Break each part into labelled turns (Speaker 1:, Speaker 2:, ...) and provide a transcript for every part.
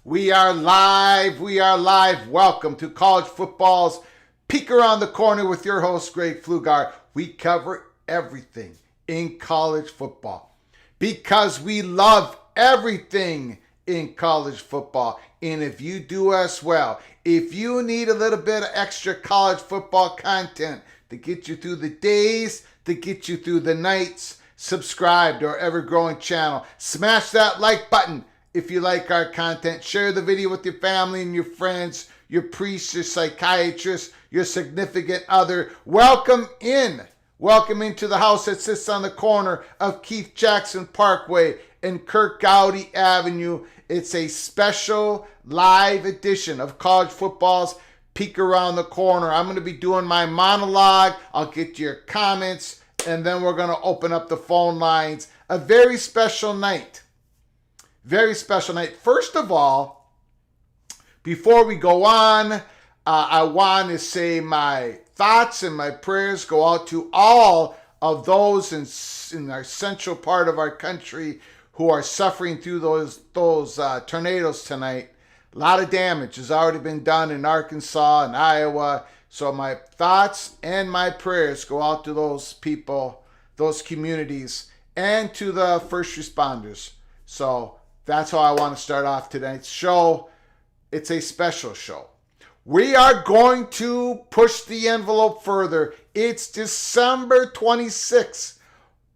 Speaker 1: We are live. We are live. Welcome to College Football's Peek Around the Corner with your host, Greg Pflugar. We cover everything in college football because we love everything in college football. And if you do as well, if you need a little bit of extra college football content to get you through the days, to get you through the nights, subscribe to our ever-growing channel. Smash that like button if you like our content. Share the video with your family and your friends, your priest, your psychiatrist, your significant other. Welcome into the house that sits on the corner of Keith Jackson Parkway and Kirk Gowdy Avenue. It's a special live edition of College Football's Peek Around the Corner. I'm going to be doing my monologue. I'll get to your comments, and then we're going to open up the phone lines. A very special night. Very special night. First of all, before we go on, I want to say my thoughts and my prayers go out to all of those in our central part of our country who are suffering through those tornadoes tonight. A lot of damage has already been done in Arkansas and Iowa. So my thoughts and my prayers go out to those people, those communities, and to the first responders. So that's how I want to start off tonight's show. It's a special show. We are going to push the envelope further. It's December 26th,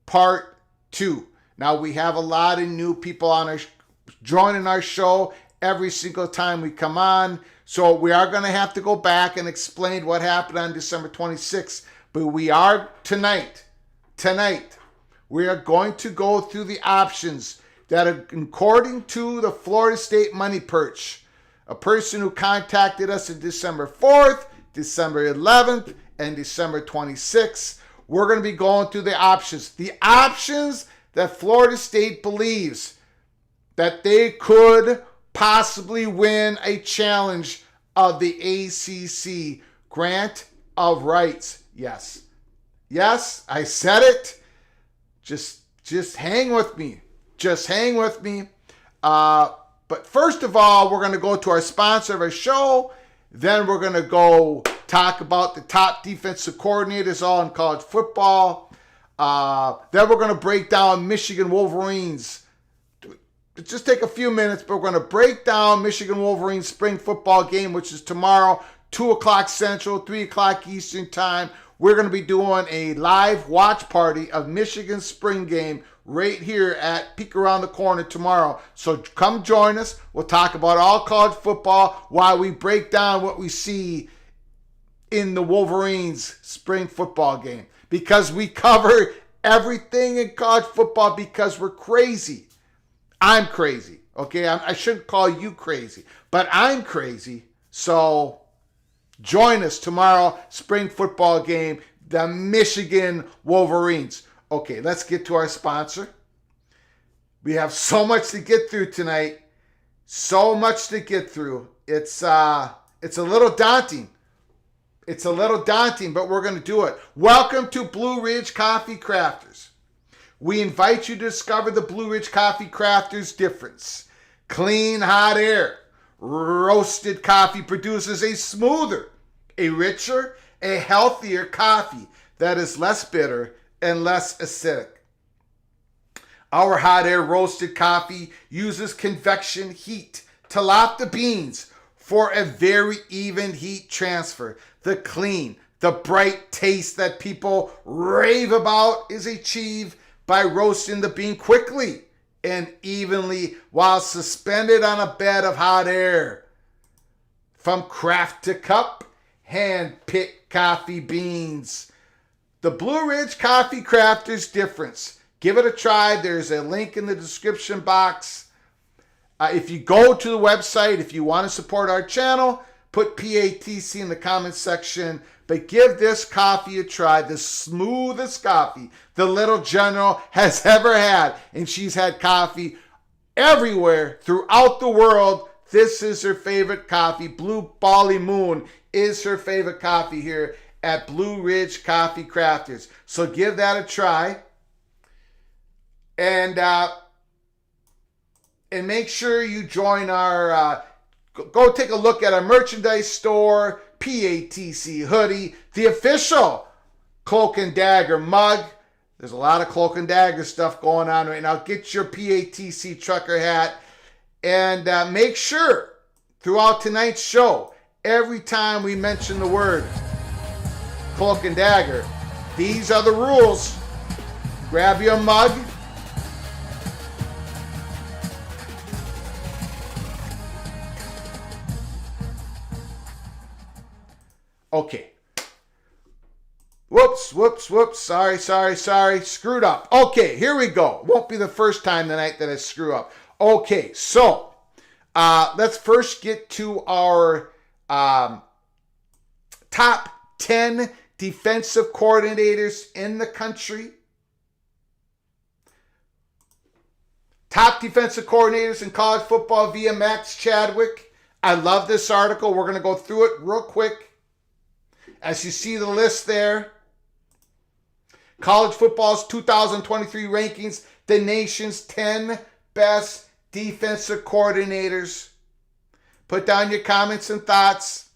Speaker 1: part 2. Now, we have a lot of new people joining our show every single time we come on. So we are going to have to go back and explain what happened on December 26th. But we are tonight, we are going to go through the options that are according to the Florida State Money Perch, a person who contacted us on December 4th, December 11th, and December 26th. We're going to be going through the options. The options that Florida State believes that they could possibly win a challenge of the ACC Grant of Rights. Yes, I said it. Just hang with me. Just hang with me. But first of all, we're going to go to our sponsor of our show. Then we're going to go talk about the top defensive coordinators all in college football. Then we're going to break down Michigan Wolverines. It'll just take a few minutes, but we're going to break down Michigan Wolverines spring football game, which is tomorrow, 2 o'clock Central, 3 o'clock Eastern time. We're going to be doing a live watch party of Michigan's spring game right here at Peek Around the Corner tomorrow. So come join us. We'll talk about all college football while we break down what we see in the Wolverines spring football game. Because we cover everything in college football because we're crazy. I'm crazy. Okay, I shouldn't call you crazy, but I'm crazy. So join us tomorrow, spring football game, the Michigan Wolverines. Okay, let's get to our sponsor. We have so much to get through tonight. So much to get through. It's a little daunting. It's a little daunting, but we're going to do it. Welcome to Blue Ridge Coffee Crafters. We invite you to discover the Blue Ridge Coffee Crafters difference. Clean, hot air. Roasted coffee produces a smoother, a richer, a healthier coffee that is less bitter and less acidic. Our hot air roasted coffee uses convection heat to lock the beans for a very even heat transfer. The clean, the bright taste that people rave about is achieved by roasting the bean quickly and evenly while suspended on a bed of hot air. From craft to cup, hand-picked coffee beans. The Blue Ridge Coffee Crafters difference. Give it a try. There's a link in the description box. If you go to the website, if you want to support our channel, put PATC in the comments section. But give this coffee a try. The smoothest coffee the Little General has ever had. And she's had coffee everywhere throughout the world. This is her favorite coffee. Blue Bally Moon is her favorite coffee here at Blue Ridge Coffee Crafters. So give that a try. And make sure you join our, go take a look at our merchandise store, PATC hoodie, the official Cloak and Dagger mug. There's a lot of Cloak and Dagger stuff going on right now. Get your PATC trucker hat. And make sure throughout tonight's show, every time we mention the word Cloak and Dagger, these are the rules. Grab your mug. Okay. Whoops. Sorry. Screwed up. Okay, here we go. Won't be the first time tonight that I screw up. Okay, so let's first get to our top 10 defensive coordinators in the country. Top defensive coordinators in college football via Max Chadwick. I love this article. We're going to go through it real quick. As you see the list there, college football's 2023 rankings, the nation's 10 best defensive coordinators. Put down your comments and thoughts.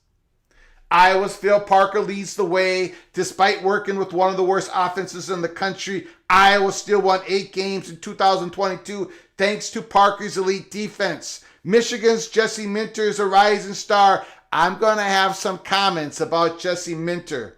Speaker 1: Iowa's Phil Parker leads the way. Despite working with one of the worst offenses in the country, Iowa still won 8 games in 2022 thanks to Parker's elite defense. Michigan's Jesse Minter is a rising star. I'm going to have some comments about Jesse Minter.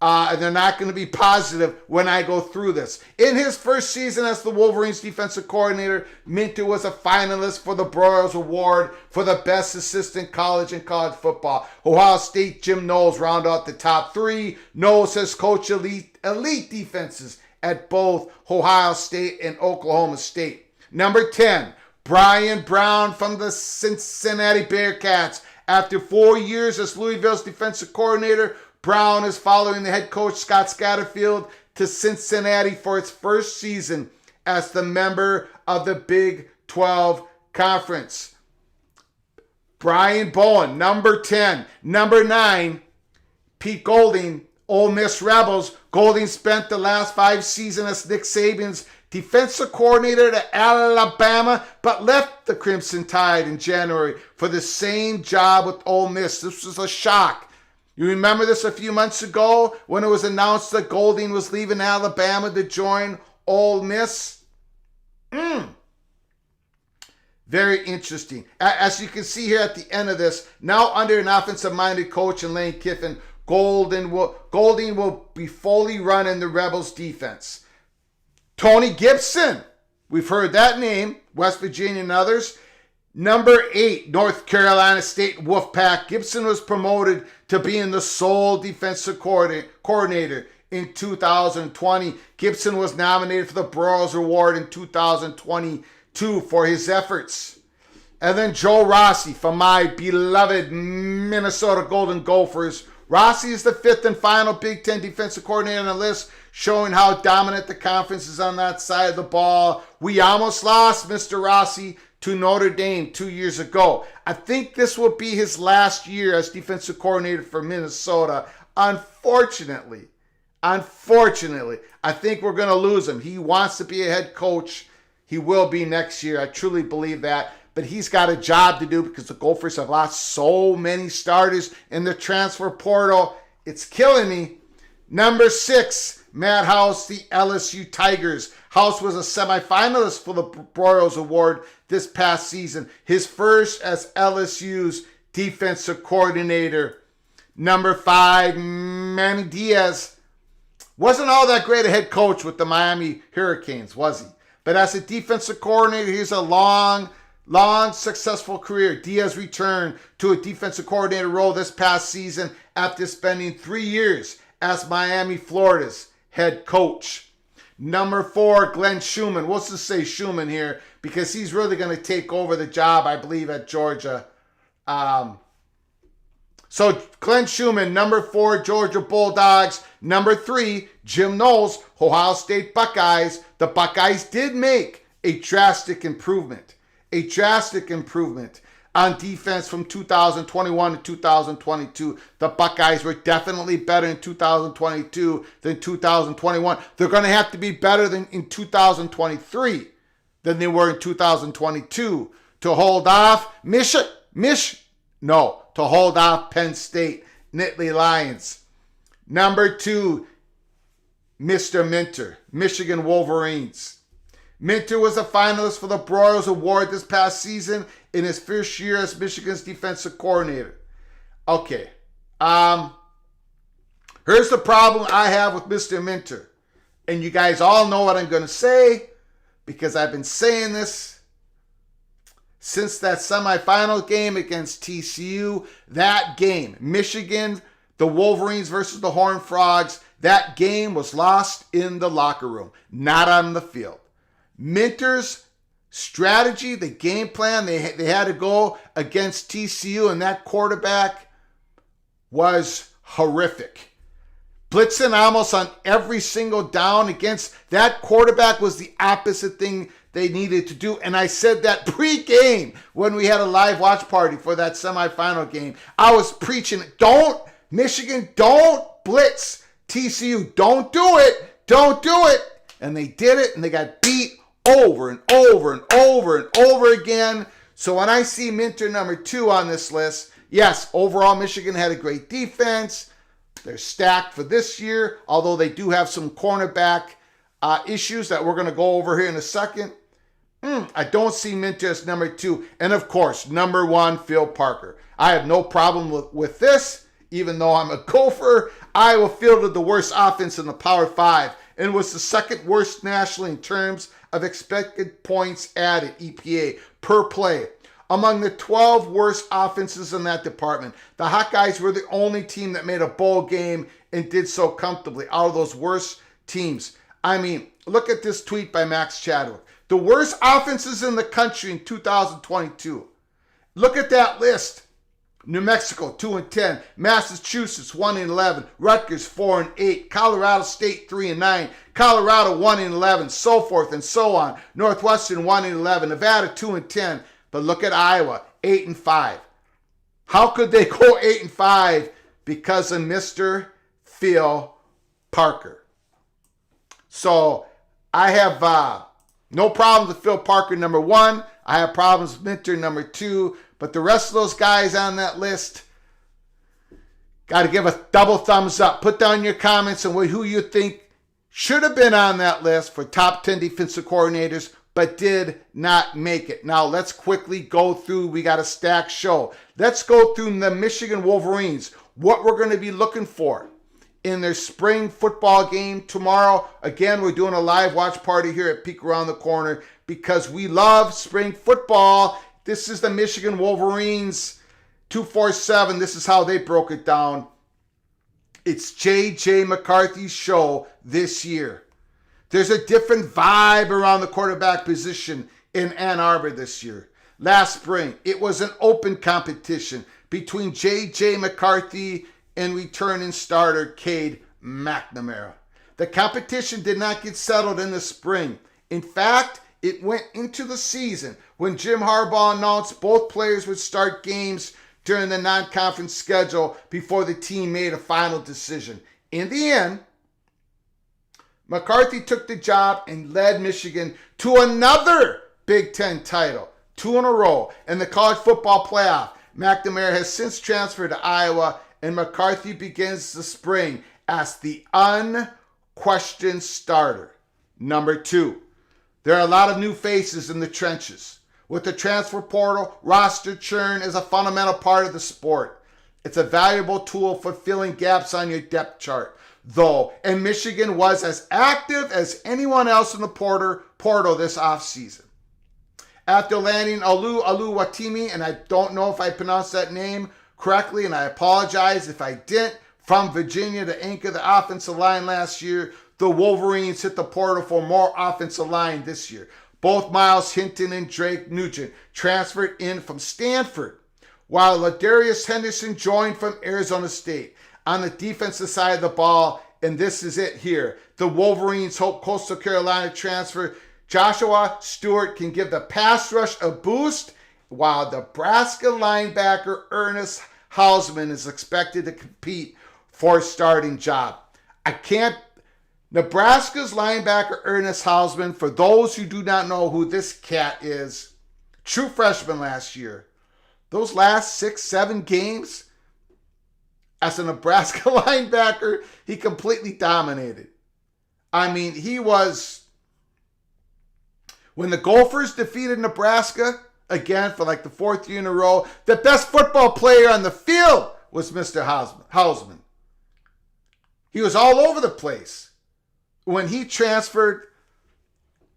Speaker 1: And they're not going to be positive when I go through this. In his first season as the Wolverines defensive coordinator, Minter was a finalist for the Broyles Award for the best assistant college in college football. Ohio State Jim Knowles round out the top 3. Knowles has coached elite defenses at both Ohio State and Oklahoma State. Number 10, Brian Brown from the Cincinnati Bearcats. After 4 years as Louisville's defensive coordinator, Brown is following the head coach Scott Satterfield to Cincinnati for its first season as the member of the Big 12 Conference. Brian Bowen, number 10. Number 9, Pete Golding, Ole Miss Rebels. Golding spent the last 5 seasons as Nick Saban's defensive coordinator to Alabama, but left the Crimson Tide in January for the same job with Ole Miss. This was a shock. You remember this a few months ago when it was announced that Golding was leaving Alabama to join Ole Miss? Very interesting. As you can see here at the end of this, now under an offensive-minded coach in Lane Kiffin, Golding will be fully running the Rebels defense. Tony Gibson, we've heard that name, West Virginia and others. Number 8, North Carolina State Wolfpack. Gibson was promoted to being the sole defensive coordinator in 2020. Gibson was nominated for the Broyles Award in 2022 for his efforts. And then Joe Rossi from my beloved Minnesota Golden Gophers. Rossi is the 5th and final Big Ten defensive coordinator on the list, showing how dominant the conference is on that side of the ball. We almost lost Mr. Rossi to Notre Dame 2 years ago. I think this will be his last year as defensive coordinator for Minnesota. Unfortunately, I think we're going to lose him. He wants to be a head coach. He will be next year. I truly believe that. But he's got a job to do because the Gophers have lost so many starters in the transfer portal. It's killing me. Number 6, Matt House, the LSU Tigers. House was a semifinalist for the Broyles Award this past season. His first as LSU's defensive coordinator. Number 5, Manny Diaz. Wasn't all that great a head coach with the Miami Hurricanes, was he? But as a defensive coordinator, he's a long, successful career. Diaz returned to a defensive coordinator role this past season after spending 3 years as Miami, Florida's head coach. Number 4, Glenn Schumann. We'll just say Schumann here because he's really going to take over the job, I believe, at Georgia. So Glenn Schumann, number 4, Georgia Bulldogs. Number 3, Jim Knowles, Ohio State Buckeyes. The Buckeyes did make a drastic improvement on defense from 2021 to 2022. The Buckeyes were definitely better in 2022 than 2021. They're going to have to be better than in 2023 than they were in 2022 to hold off to hold off Penn State Nittany Lions. Number 2, Mr. Minter, Michigan Wolverines. Minter was a finalist for the Broyles Award this past season in his first year as Michigan's defensive coordinator. Okay. Here's the problem I have with Mr. Minter. And you guys all know what I'm going to say because I've been saying this since that semifinal game against TCU. That game, Michigan, the Wolverines versus the Horned Frogs, that game was lost in the locker room, not on the field. Minter's strategy, the game plan, they had to go against TCU, and that quarterback was horrific. Blitzing almost on every single down against that quarterback was the opposite thing they needed to do. And I said that pre-game when we had a live watch party for that semifinal game. I was preaching, Michigan, don't blitz TCU. Don't do it. And they did it, and they got beat over and over and over and over again. So when I see Minter number 2 on this list, yes, overall Michigan had a great defense. They're stacked for this year, although they do have some cornerback issues that we're going to go over here in a second. I don't see Minter as number 2. And of course, number 1, Phil Parker. I have no problem with this, even though I'm a Gopher. Iowa fielded the worst offense in the Power 5 and was the second worst nationally in terms of expected points added, EPA, per play. Among the 12 worst offenses in that department, the Hawkeyes were the only team that made a bowl game and did so comfortably out of those worst teams. I mean, look at this tweet by Max Chadwick. The worst offenses in the country in 2022. Look at that list. New Mexico, 2-10. Massachusetts, 1-11. Rutgers, 4-8. Colorado State, 3-9. Colorado, 1-11. So forth and so on. Northwestern, 1-11. Nevada, 2-10. But look at Iowa, 8-5. How could they go 8-5? Because of Mr. Phil Parker. So I have no problems with Phil Parker, number 1. I have problems with Minter, number 2. But the rest of those guys on that list, got to give a double thumbs up. Put down your comments on who you think should have been on that list for top 10 defensive coordinators, but did not make it. Now, let's quickly go through. We got a stacked show. Let's go through the Michigan Wolverines, what we're going to be looking for in their spring football game tomorrow. Again, we're doing a live watch party here at Peek Around the Corner because we love spring football. This is the Michigan Wolverines 247. This is how they broke it down. It's J.J. McCarthy's show this year. There's a different vibe around the quarterback position in Ann Arbor this year. Last spring, it was an open competition between J.J. McCarthy and returning starter Cade McNamara. The competition did not get settled in the spring. In fact, it went into the season when Jim Harbaugh announced both players would start games during the non-conference schedule before the team made a final decision. In the end, McCarthy took the job and led Michigan to another Big Ten title, 2 in a row, in the college football playoff. McNamara has since transferred to Iowa, and McCarthy begins the spring as the unquestioned starter. Number 2, there are a lot of new faces in the trenches. With the transfer portal, roster churn is a fundamental part of the sport. It's a valuable tool for filling gaps on your depth chart, though, and Michigan was as active as anyone else in the portal this offseason. After landing Oluwatimi, and I don't know if I pronounced that name correctly, and I apologize if I didn't, from Virginia to anchor the offensive line last year, the Wolverines hit the portal for more offensive line this year. Both Miles Hinton and Drake Nugent transferred in from Stanford, while Ladarius Henderson joined from Arizona State. On the defensive side of the ball, and this is it here, the Wolverines hope Coastal Carolina transfer Joshua Stewart can give the pass rush a boost, while Nebraska linebacker Ernest Hausman is expected to compete for a starting job. Nebraska's linebacker Ernest Hausman, for those who do not know who this cat is, true freshman last year. Those last 6-7 games as a Nebraska linebacker, he completely dominated. I mean, he was, when the Gophers defeated Nebraska, again for like the 4th year in a row, the best football player on the field was Mr. Hausman. He was all over the place. When he transferred,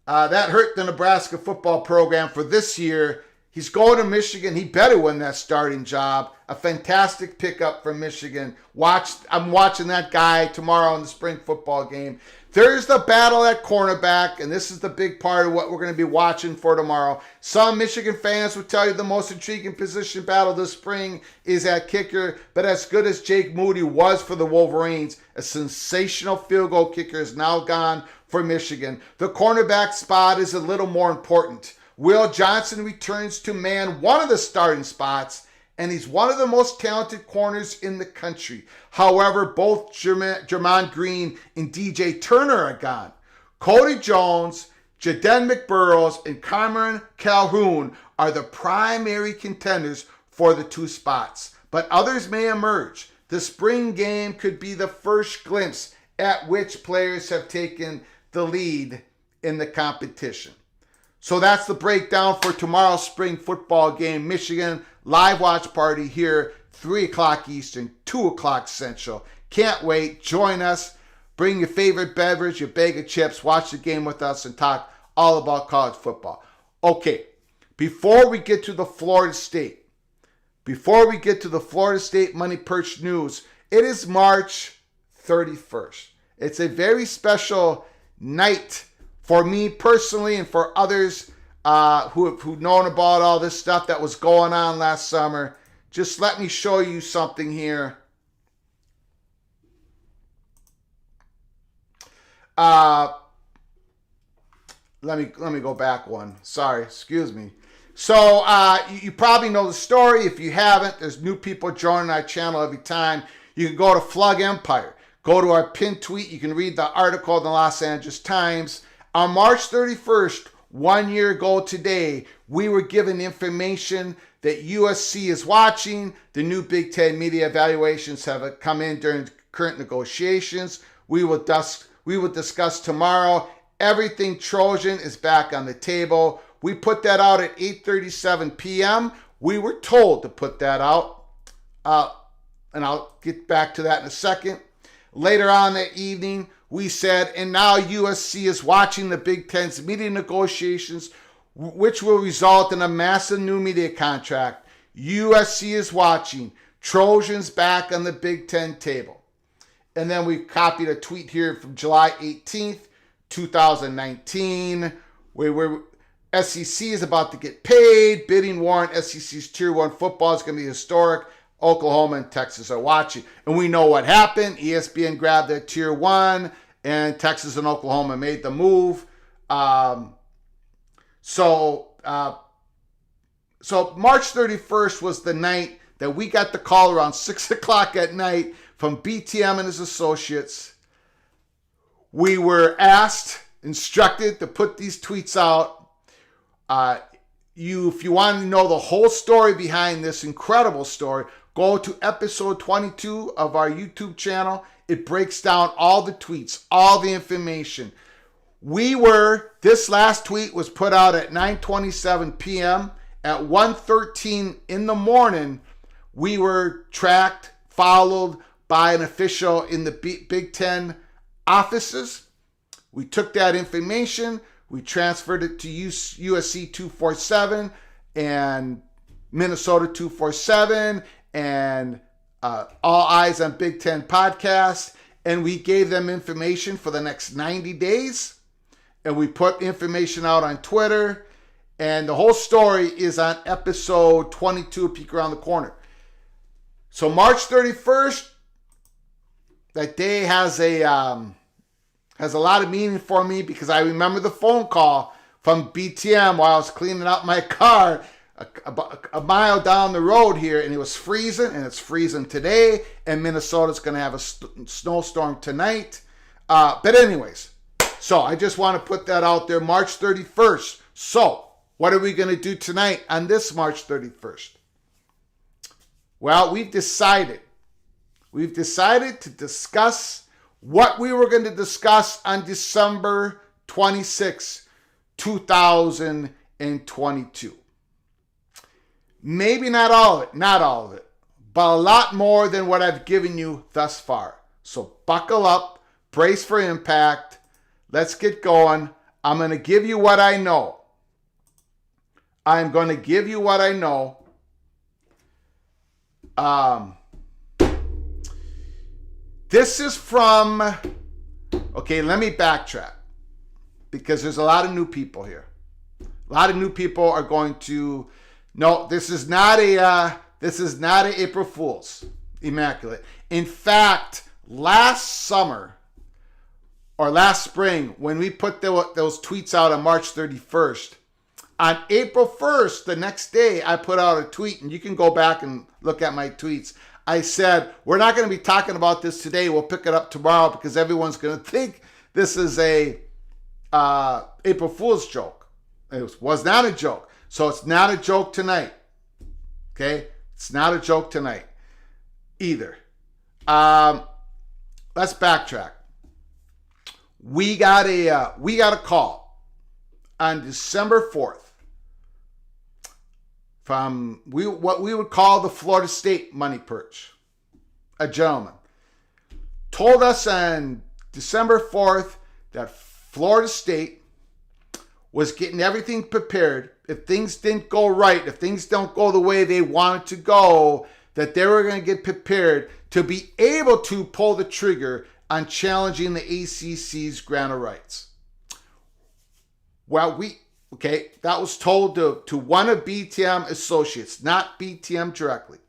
Speaker 1: that hurt the Nebraska football program for this year. He's going to Michigan. He better win that starting job. A fantastic pickup from Michigan. I'm watching that guy tomorrow in the spring football game. There's the battle at cornerback, and this is the big part of what we're going to be watching for tomorrow. Some Michigan fans will tell you the most intriguing position battle this spring is at kicker, but as good as Jake Moody was for the Wolverines, a sensational field goal kicker is now gone for Michigan. The cornerback spot is a little more important. Will Johnson returns to man one of the starting spots, and he's one of the most talented corners in the country. However, both Jermon Green and DJ Turner are gone. Cody Jones, Jaden McBurrows, and Cameron Calhoun are the primary contenders for the 2 spots, but others may emerge. The spring game could be the first glimpse at which players have taken the lead in the competition. So that's the breakdown for tomorrow's spring football game. Michigan live watch party here, 3 o'clock Eastern, 2 o'clock Central. Can't wait. Join us. Bring your favorite beverage, your bag of chips. Watch the game with us and talk all about college football. Okay, before we get to the Florida State Money Perch news, it is March 31st. It's a very special night for me personally and for others who've known about all this stuff that was going on last summer. Just let me show you something here. Let me go back one. Sorry, excuse me. So you probably know the story. If you haven't, there's new people joining our channel every time. You can go to Flug Empire. Go to our pinned tweet. You can read the article in the Los Angeles Times. On March 31st, 1 year ago today, we were given information that USC is watching. The new Big Ten media evaluations have come in during current negotiations. We will discuss tomorrow. Everything Trojan is back on the table. We put that out at 8:37 p.m. We were told to put that out. And I'll get back to that in a second. Later on that evening, we said, and now USC is watching the Big Ten's media negotiations, which will result in a massive new media contract. USC is watching. Trojans back on the Big Ten table. And then we copied a tweet here from July 18th, 2019, where SEC is about to get paid. Bidding war on SEC's Tier 1 football is going to be historic. Oklahoma and Texas are watching. And we know what happened. ESPN grabbed their Tier 1, and Texas and Oklahoma made the move. So March 31st was the night that we got the call around 6 o'clock at night from BTM and his associates. We were instructed to put these tweets out. If you want to know the whole story behind this incredible story, go to episode 22 of our YouTube channel. It breaks down all the tweets, all the information. This last tweet was put out at 9:27 p.m. At 1:13 in the morning, we were tracked, followed by an official in the Big Ten offices. We took that information, we transferred it to USC 247 and Minnesota 247 and All Eyes on Big Ten podcast, and we gave them information for the next 90 days, and we put information out on Twitter, and the whole story is on episode 22 of Peek Around the Corner. So March 31st, that day has a lot of meaning for me because I remember the phone call from BTM while I was cleaning out my car a mile down the road here, and it was freezing, and it's freezing today, and Minnesota's going to have a snowstorm tonight. But anyways, so I just want to put that out there, March 31st. So what are we going to do tonight on this March 31st? Well, we've decided to discuss what we were going to discuss on December 26, 2022. Maybe not all of it, but a lot more than what I've given you thus far. So buckle up, brace for impact. Let's get going. I'm going to give you what I know. This is from, okay, let me backtrack because there's a lot of new people here. A lot of new people are going to, no, this is not a April Fool's Immaculate. In fact, last summer or last spring, when we put those tweets out on March 31st, on April 1st, the next day, I put out a tweet, and you can go back and look at my tweets. I said, we're not going to be talking about this today. We'll pick it up tomorrow because everyone's going to think this is a April Fool's joke. It was not a joke. So it's not a joke tonight. Okay? It's not a joke tonight either. Let's backtrack. We got a call on December 4th from what we would call the Florida State money perch. A gentleman told us on December 4th that Florida State was getting everything prepared. If things didn't go right, if things don't go the way they wanted to go, that they were going to get prepared to be able to pull the trigger on challenging the ACC's Grant of Rights. Well, that was told to one of BTM associates, not BTM directly.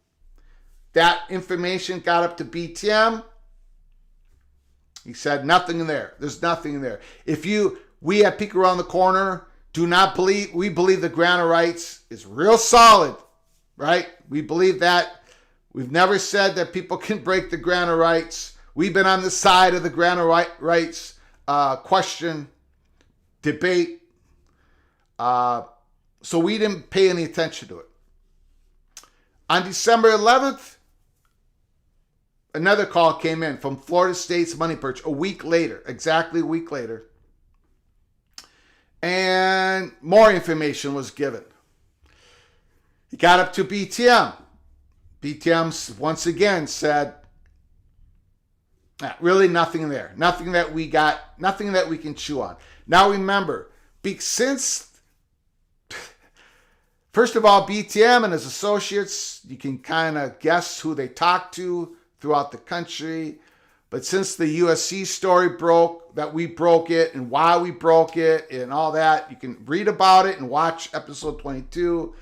Speaker 1: That information got up to BTM. He said nothing in there. There's nothing in there. We at Peek Around the Corner we believe the Grant of Rights is real solid, right? We believe that. We've never said that people can break the Grant of Rights. We've been on the side of the Grant of Rights question debate. So we didn't pay any attention to it. On December 11th, another call came in from Florida State's money perch a week later, exactly a week later. And more information was given. He got up to BTM. BTM once again said, really nothing there. Nothing that we can chew on. Now remember, first of all, BTM and his associates, you can kind of guess who they talked to throughout the country. But since the USC story broke, that we broke it and why we broke it and all that, you can read about it and watch episode 22.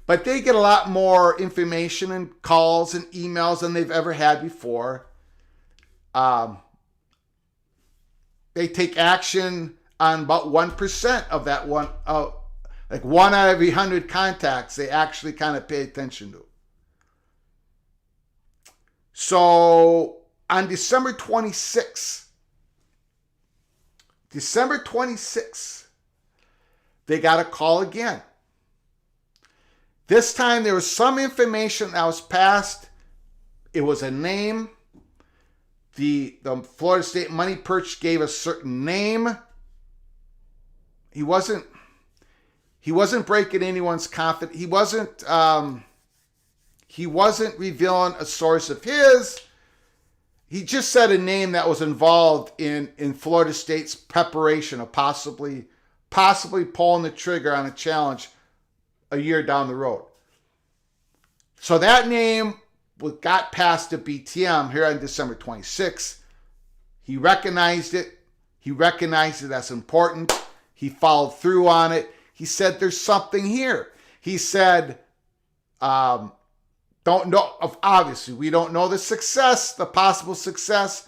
Speaker 1: But they get a lot more information and calls and emails than they've ever had before. They take action on about 1% of that one. Like 1 out of every 100 contacts, they actually kind of pay attention to. So on December 26th, they got a call again. This time there was some information that was passed. It was a name. The Florida State money perch gave a certain name. He wasn't breaking anyone's confidence. He wasn't revealing a source of his. He just said a name that was involved in Florida State's preparation of possibly pulling the trigger on a challenge a year down the road. So that name got passed to BTM here on December 26th. He recognized it. He recognized it as important. He followed through on it. He said, there's something here. He said, don't know, obviously, we don't know the success, the possible success,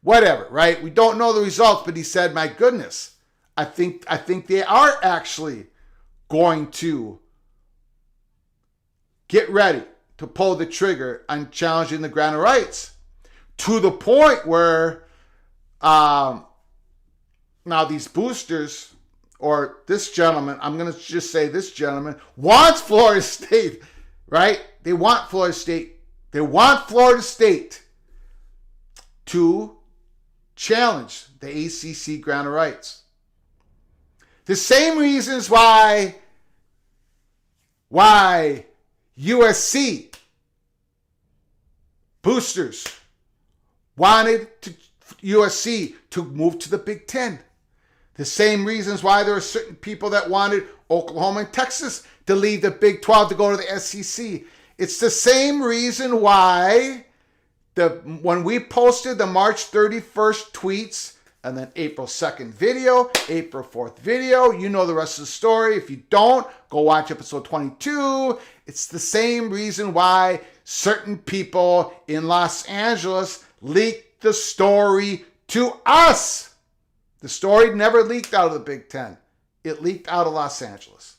Speaker 1: whatever, right? We don't know the results, but he said, my goodness, I think they are actually going to get ready to pull the trigger on challenging the Grant of Rights, to the point where now these boosters, or this gentleman, I'm going to just say this gentleman, wants Florida State, right? They want Florida State. They want Florida State to challenge the ACC Grant of Rights. The same reasons why USC boosters wanted USC to move to the Big Ten. The same reasons why there are certain people that wanted Oklahoma and Texas to leave the Big 12 to go to the SEC. It's the same reason why when we posted the March 31st tweets and then April 2nd video, April 4th video, you know the rest of the story. If you don't, go watch episode 22. It's the same reason why certain people in Los Angeles leaked the story to us. The story never leaked out of the Big Ten. It leaked out of Los Angeles.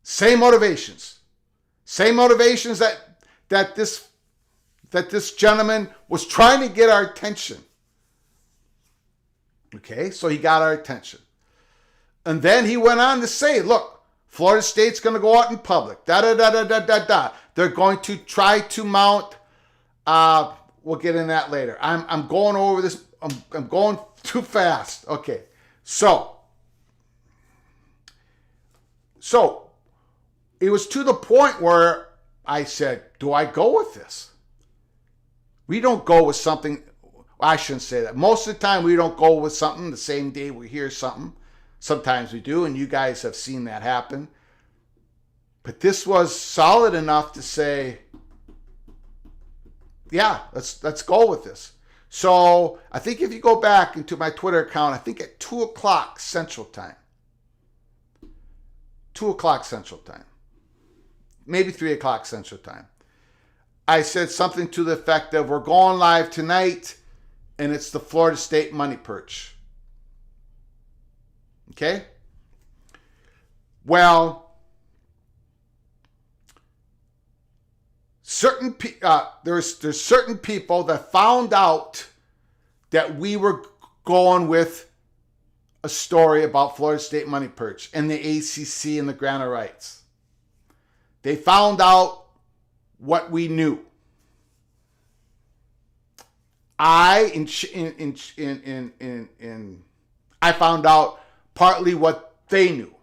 Speaker 1: Same motivations. Same motivations that this gentleman was trying to get our attention. Okay, so he got our attention. And then he went on to say, look, Florida State's going to go out in public. Da-da-da-da-da-da-da. They're going to try to mount, we'll get in that later. I'm going over this. I'm going too fast. Okay, so it was to the point where I said, do I go with this? We don't go with something, I shouldn't say that. Most of the time we don't go with something the same day we hear something. Sometimes we do, and you guys have seen that happen. But this was solid enough to say, yeah, let's go with this. So I think if you go back into my Twitter account, I think at 2 o'clock Central Time. 2 o'clock Central Time. Maybe 3 o'clock Central Time. I said something to the effect of, we're going live tonight, and it's the Florida State money perch. Okay? Well, there's certain people that found out that we were going with a story about Florida State Money Perch and the ACC and the Grant of Rights. They found out what we knew. I found out partly what they knew.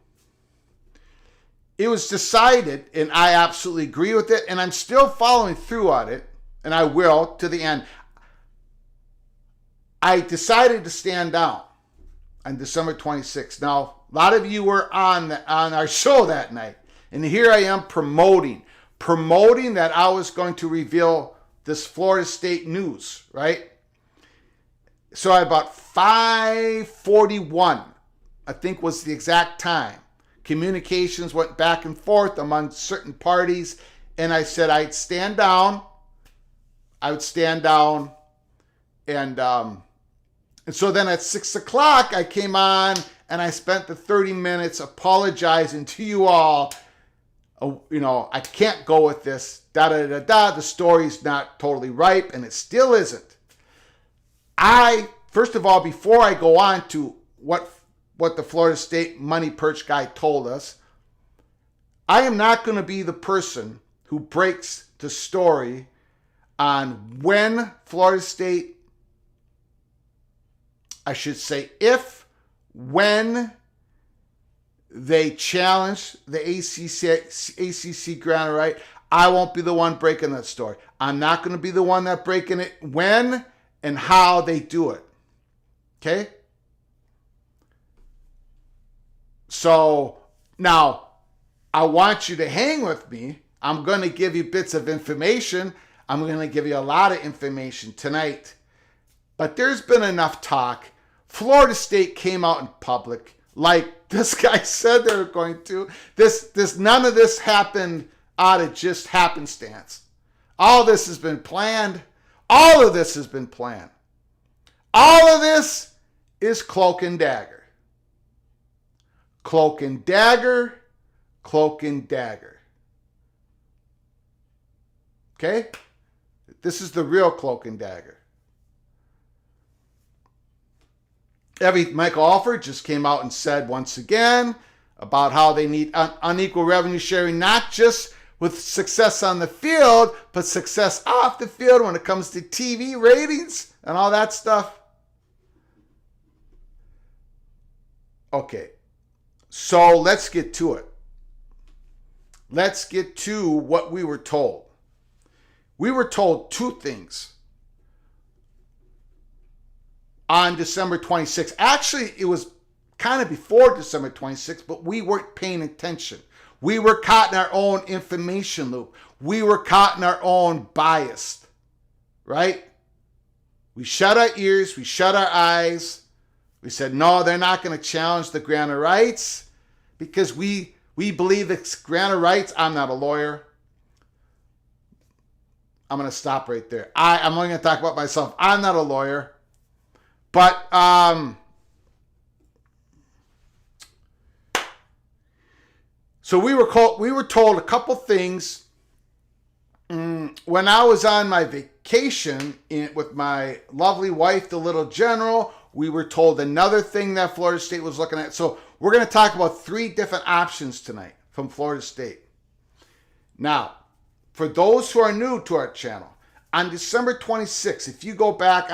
Speaker 1: It was decided, and I absolutely agree with it, and I'm still following through on it, and I will to the end. I decided to stand down on December 26th. Now, a lot of you were on our show that night, and here I am promoting that I was going to reveal this Florida State news, right? So at about 5:41, I think was the exact time, communications went back and forth among certain parties, and I said I'd stand down. I would stand down, and so then at 6 o'clock, I came on, and I spent the 30 minutes apologizing to you all. I can't go with this, the story's not totally ripe, and it still isn't. First of all, before I go on to what the Florida State Money Perch guy told us, I am not going to be the person who breaks the story on when Florida State, when they challenge the ACC Grant of Rights, I won't be the one breaking that story. I'm not going to be the one that breaking it when and how they do it. Okay? So now I want you to hang with me. I'm going to give you bits of information. I'm going to give you a lot of information tonight. But there's been enough talk. Florida State came out in public like this guy said they were going to. None of this happened out of just happenstance. All this has been planned. All of this has been planned. All of this is cloak and dagger. Cloak and dagger. Cloak and dagger. Okay? This is the real cloak and dagger. Michael Alford just came out and said once again about how they need unequal revenue sharing, not just with success on the field, but success off the field when it comes to TV ratings and all that stuff. Okay, so let's get to it. Let's get to what we were told. We were told two things on December 26th. Actually, it was kind of before December 26th, but we weren't paying attention. We were caught in our own information loop. We were caught in our own bias, right? We shut our ears. We shut our eyes. We said, no, they're not going to challenge the Grant of Rights because we believe the Grant of Rights. I'm not a lawyer. I'm going to stop right there. I'm only going to talk about myself. I'm not a lawyer. But so we were told a couple things when I was on my vacation with my lovely wife, the little general. We were told another thing that Florida State was looking at. So we're going to talk about three different options tonight from Florida State. Now, for those who are new to our channel, on December 26th, if you go back,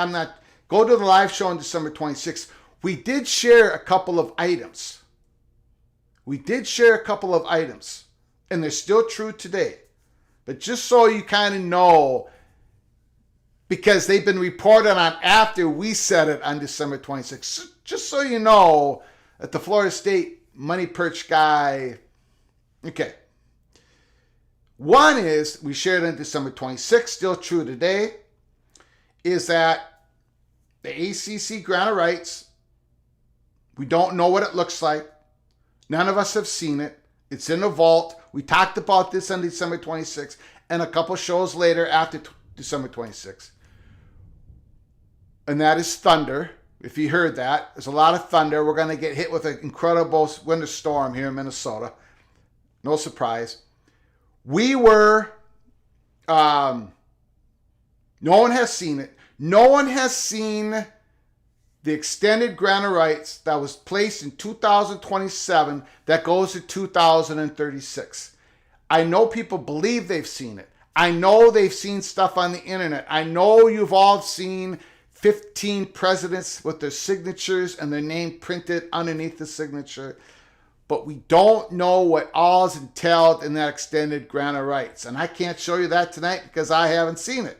Speaker 1: go to the live show on December 26th, we did share a couple of items. And they're still true today. But just so you kind of know, because they've been reported on after we said it on December 26th, just so you know that the Florida State Money Perch guy, okay. One is, we shared on December 26th, still true today, is that the ACC Grant of Rights, we don't know what it looks like. None of us have seen it. It's in the vault. We talked about this on December 26th and a couple shows later after December 26th. And that is thunder. If you heard that, there's a lot of thunder. We're going to get hit with an incredible winter storm here in Minnesota. No surprise. We were, no one has seen it. No one has seen the extended grant of rights that was placed in 2027 that goes to 2036. I know people believe they've seen it. I know they've seen stuff on the internet. I know you've all seen 15 presidents with their signatures and their name printed underneath the signature. But we don't know what all is entailed in that extended grant of rights. And I can't show you that tonight because I haven't seen it.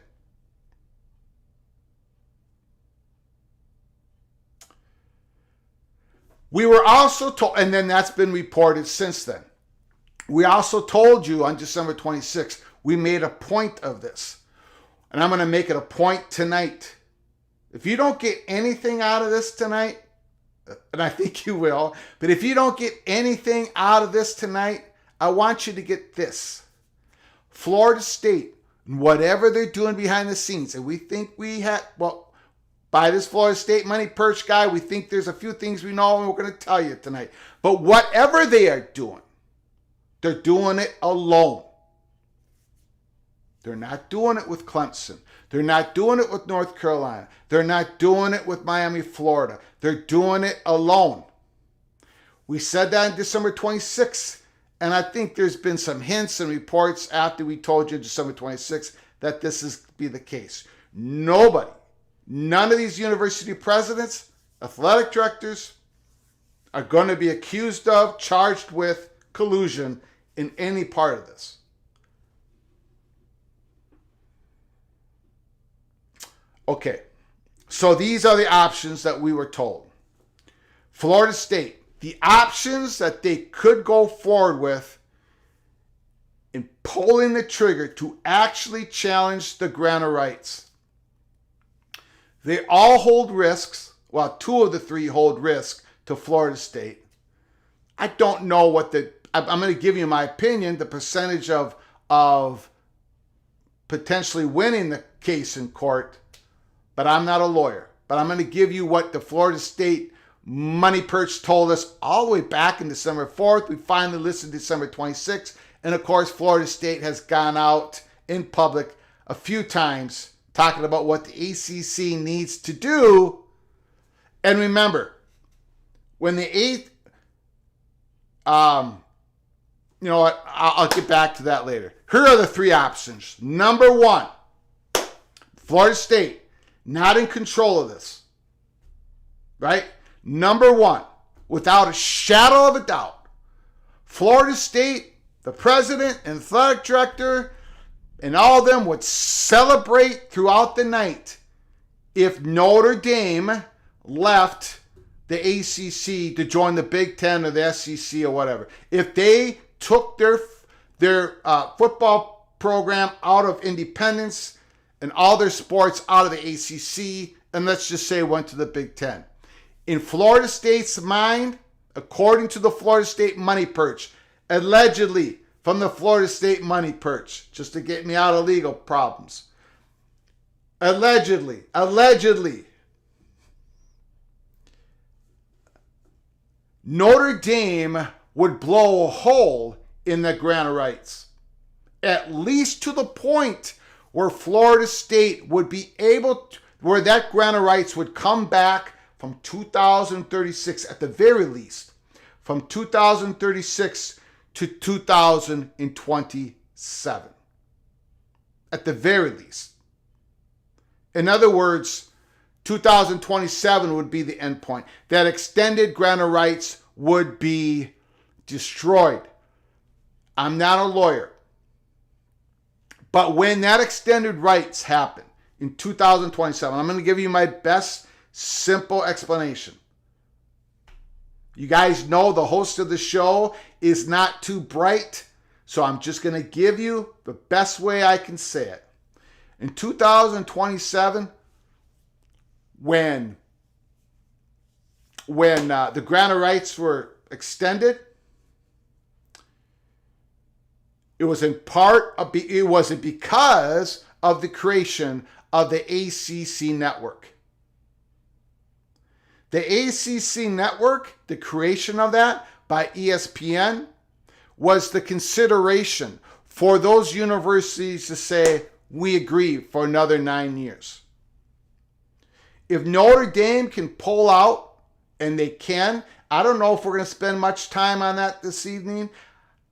Speaker 1: We were also told, and then that's been reported since then. We also told you on December 26th, we made a point of this. And I'm going to make it a point tonight. If you don't get anything out of this tonight, and I think you will, but if you don't get anything out of this tonight, I want you to get this. Florida State, whatever they're doing behind the scenes, and we think we had, well, by this Florida State money Perch guy, we think there's a few things we know and we're going to tell you tonight. But whatever they are doing, they're doing it alone. They're not doing it with Clemson. They're not doing it with North Carolina. They're not doing it with Miami, Florida. They're doing it alone. We said that on December 26th, and I think there's been some hints and reports after we told you December 26th that this is be the case. Nobody, none of these university presidents, athletic directors, are going to be accused of, charged with collusion in any part of this. Okay, so these are the options that we were told. Florida State, the options that they could go forward with in pulling the trigger to actually challenge the grant of rights. They all hold risks. Well, two of the three hold risk to Florida State. I don't know what I'm going to give you my opinion, the percentage of potentially winning the case in court. But I'm not a lawyer. But I'm going to give you what the Florida State Money Perch told us all the way back in December 4th. We finally listened December 26th. And of course, Florida State has gone out in public a few times talking about what the ACC needs to do. And remember, when the eighth, you know what, I'll get back to that later. Here are the three options. Number one, Florida State, not in control of this, right? Number one, without a shadow of a doubt, Florida State, the president and athletic director, and all of them would celebrate throughout the night if Notre Dame left the ACC to join the Big Ten or the SEC or whatever. If they took their football program out of independence and all their sports out of the ACC, and let's just say went to the Big Ten. In Florida State's mind, according to the Florida State Money Perch, allegedly from the Florida State Money Perch, just to get me out of legal problems, allegedly, Notre Dame would blow a hole in the grant of rights, at least to the point where Florida State would be able to, where that grant of rights would come back from 2036 at the very least, from 2036 to 2027. At the very least. In other words, 2027 would be the end point. That extended grant of rights would be destroyed. I'm not a lawyer. But when that extended rights happen in 2027, I'm going to give you my best simple explanation. You guys know the host of the show is not too bright, so I'm just going to give you the best way I can say it. In 2027, when the grant of rights were extended, it was because of the creation of the ACC network. The ACC network, the creation of that by ESPN, was the consideration for those universities to say, we agree for another 9 years. If Notre Dame can pull out, and they can, I don't know if we're going to spend much time on that this evening.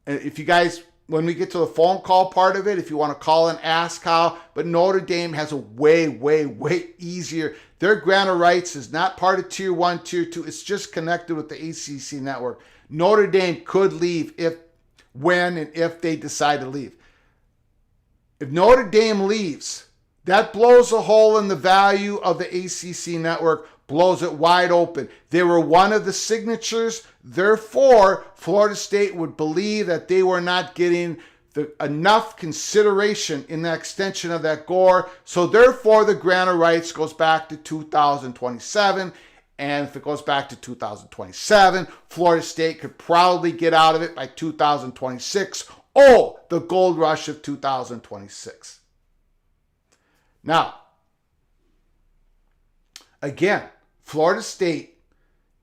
Speaker 1: If you guys, when we get to the phone call part of it, if you want to call and ask how, but Notre Dame has a way, way, way easier. Their grant of rights is not part of Tier 1, Tier 2. It's just connected with the ACC network. Notre Dame could leave when and if they decide to leave. If Notre Dame leaves, that blows a hole in the value of the ACC network, blows it wide open. They were one of the signatures. Therefore, Florida State would believe that they were not getting enough consideration in the extension of that GOR. So therefore, the grant of rights goes back to 2027. And if it goes back to 2027, Florida State could probably get out of it by 2026. Oh, the gold rush of 2026. Now, again, Florida State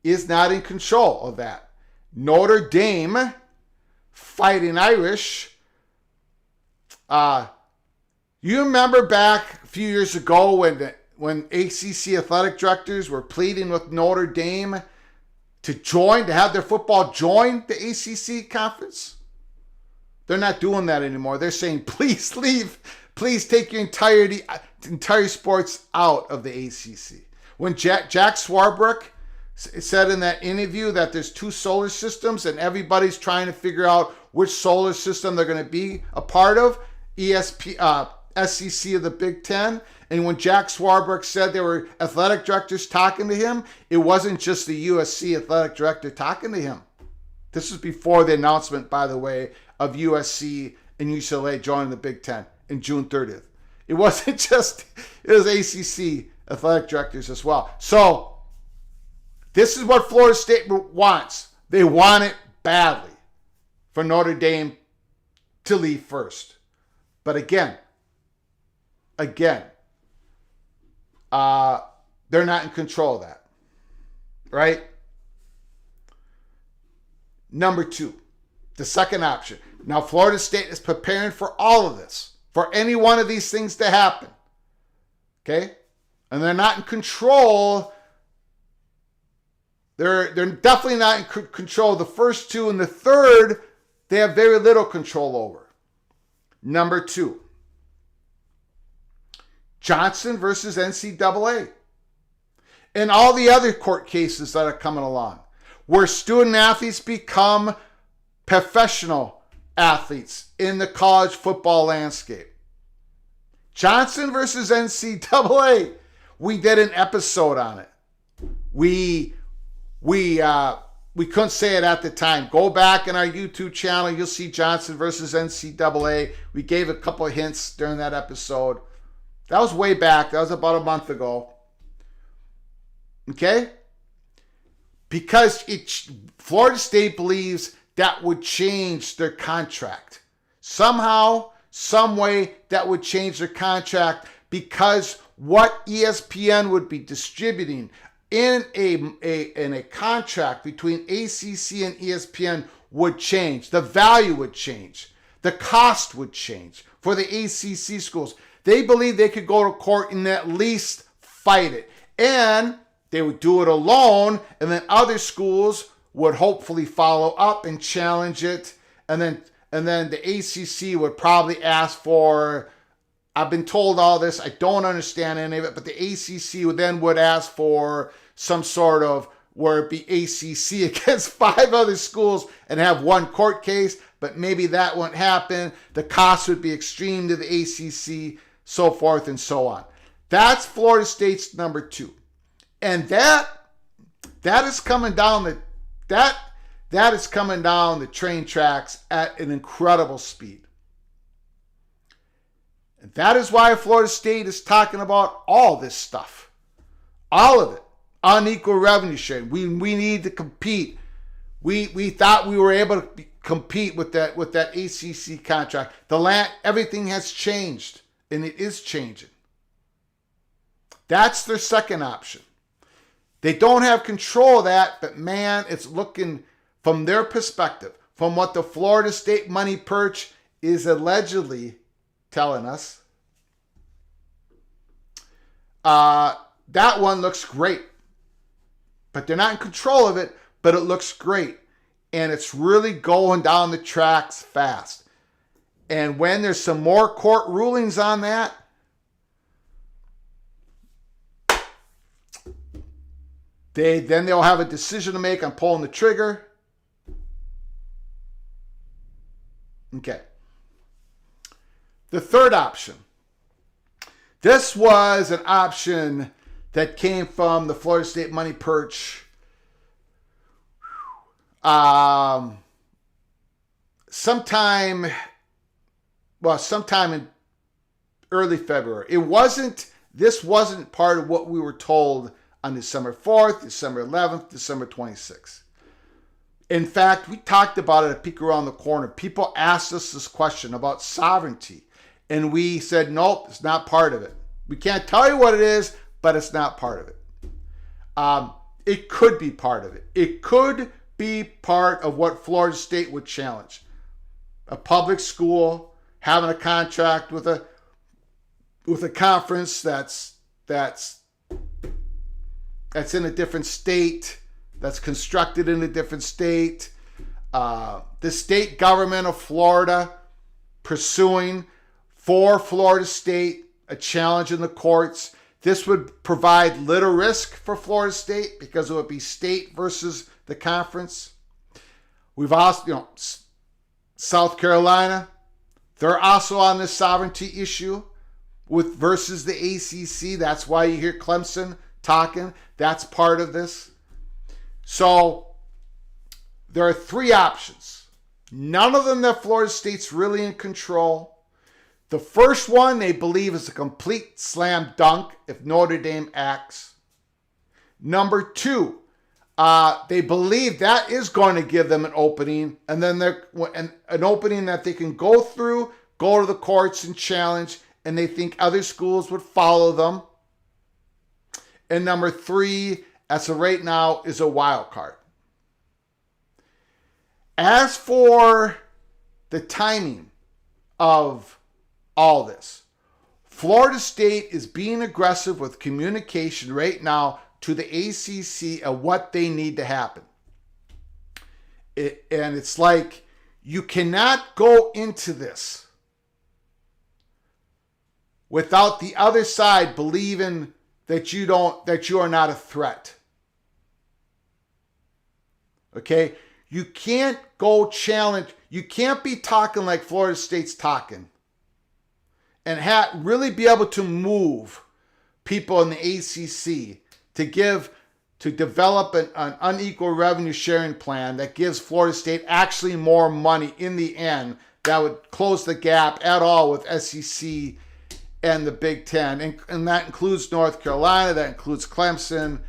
Speaker 1: is not in control of that. Notre Dame, Fighting Irish, you remember back a few years ago when ACC athletic directors were pleading with Notre Dame to have their football join the ACC conference? They're not doing that anymore. They're saying, please leave. Please take your entire sports out of the ACC. When Jack Swarbrick said in that interview that there's two solar systems and everybody's trying to figure out which solar system they're going to be a part of, SEC of the Big Ten. And when Jack Swarbrick said there were athletic directors talking to him, it wasn't just the USC athletic director talking to him. This was before the announcement, by the way, of USC and UCLA joining the Big Ten in June 30th. It wasn't just, it was ACC athletic directors as well. So this is what Florida State wants. They want it badly for Notre Dame to leave first. But again, they're not in control of that, right? Number two, the second option. Now, Florida State is preparing for all of this, for any one of these things to happen, okay? And they're not in control. They're definitely not in control of the first two, and the third, they have very little control over. Number two, Johnson versus NCAA. And all the other court cases that are coming along, where student athletes become professional athletes in the college football landscape. Johnson versus NCAA. We did an episode on it. We couldn't say it at the time. Go back in our YouTube channel. You'll see Johnson versus NCAA. We gave a couple of hints during that episode. That was way back. That was about a month ago. Okay? Because Florida State believes that would change their contract. Somehow, some way, that would change their contract because what ESPN would be distributing in a contract between ACC and ESPN would change. The value would change. The cost would change for the ACC schools. They believe they could go to court and at least fight it. And they would do it alone, and then other schools would hopefully follow up and challenge it. And then the ACC would probably ask for, I've been told all this, I don't understand any of it, but the ACC would ask for some sort of, where it be ACC against 5 other schools and have one court case, but maybe that won't happen. The cost would be extreme to the ACC, so forth and so on. That's Florida State's number 2. And that is coming down the train tracks at an incredible speed. And that is why Florida State is talking about all this stuff. All of it. Unequal revenue sharing. We need to compete. We thought we were able to compete with that ACC contract. Everything has changed, and it is changing. That's their second option. They don't have control of that, but man, it's looking from their perspective, from what the Florida State Money Perch is allegedly telling us. that one looks great. But they're not in control of it, but it looks great. And it's really going down the tracks fast. And when there's some more court rulings on that, they'll have a decision to make on pulling the trigger. Okay. The third option. This was an option that came from the Florida State money perch sometime in early February. This wasn't part of what we were told on December 4th, December 11th, December 26th. In fact, we talked about it at Peek Around the Corner. People asked us this question about sovereignty, and we said, nope, it's not part of it. We can't tell you what it is, but it's not part of it. It could be part of it. It could be part of what Florida State would challenge. A public school having a contract with a conference that's in a different state, that's constructed in a different state. The state government of Florida pursuing for Florida State a challenge in the courts. This would provide little risk for Florida State because it would be state versus the conference. We've also, South Carolina, they're also on this sovereignty issue versus the ACC. That's why you hear Clemson talking. That's part of this. So there are three options. None of them that Florida State's really in control. The first one they believe is a complete slam dunk if Notre Dame acts. Number two, they believe that is going to give them an opening, and then an opening that they can go through, go to the courts and challenge, and they think other schools would follow them. And number three, as of right now, is a wild card. As for the timing of all this, Florida State is being aggressive with communication right now to the ACC of what they need to happen. And it's like, you cannot go into this without the other side believing that you are not a threat. Okay? You can't go challenge. You can't be talking like Florida State's talking and really be able to move people in the ACC to develop an unequal revenue sharing plan that gives Florida State actually more money in the end that would close the gap at all with SEC and the Big Ten. And that includes North Carolina, that includes Clemson.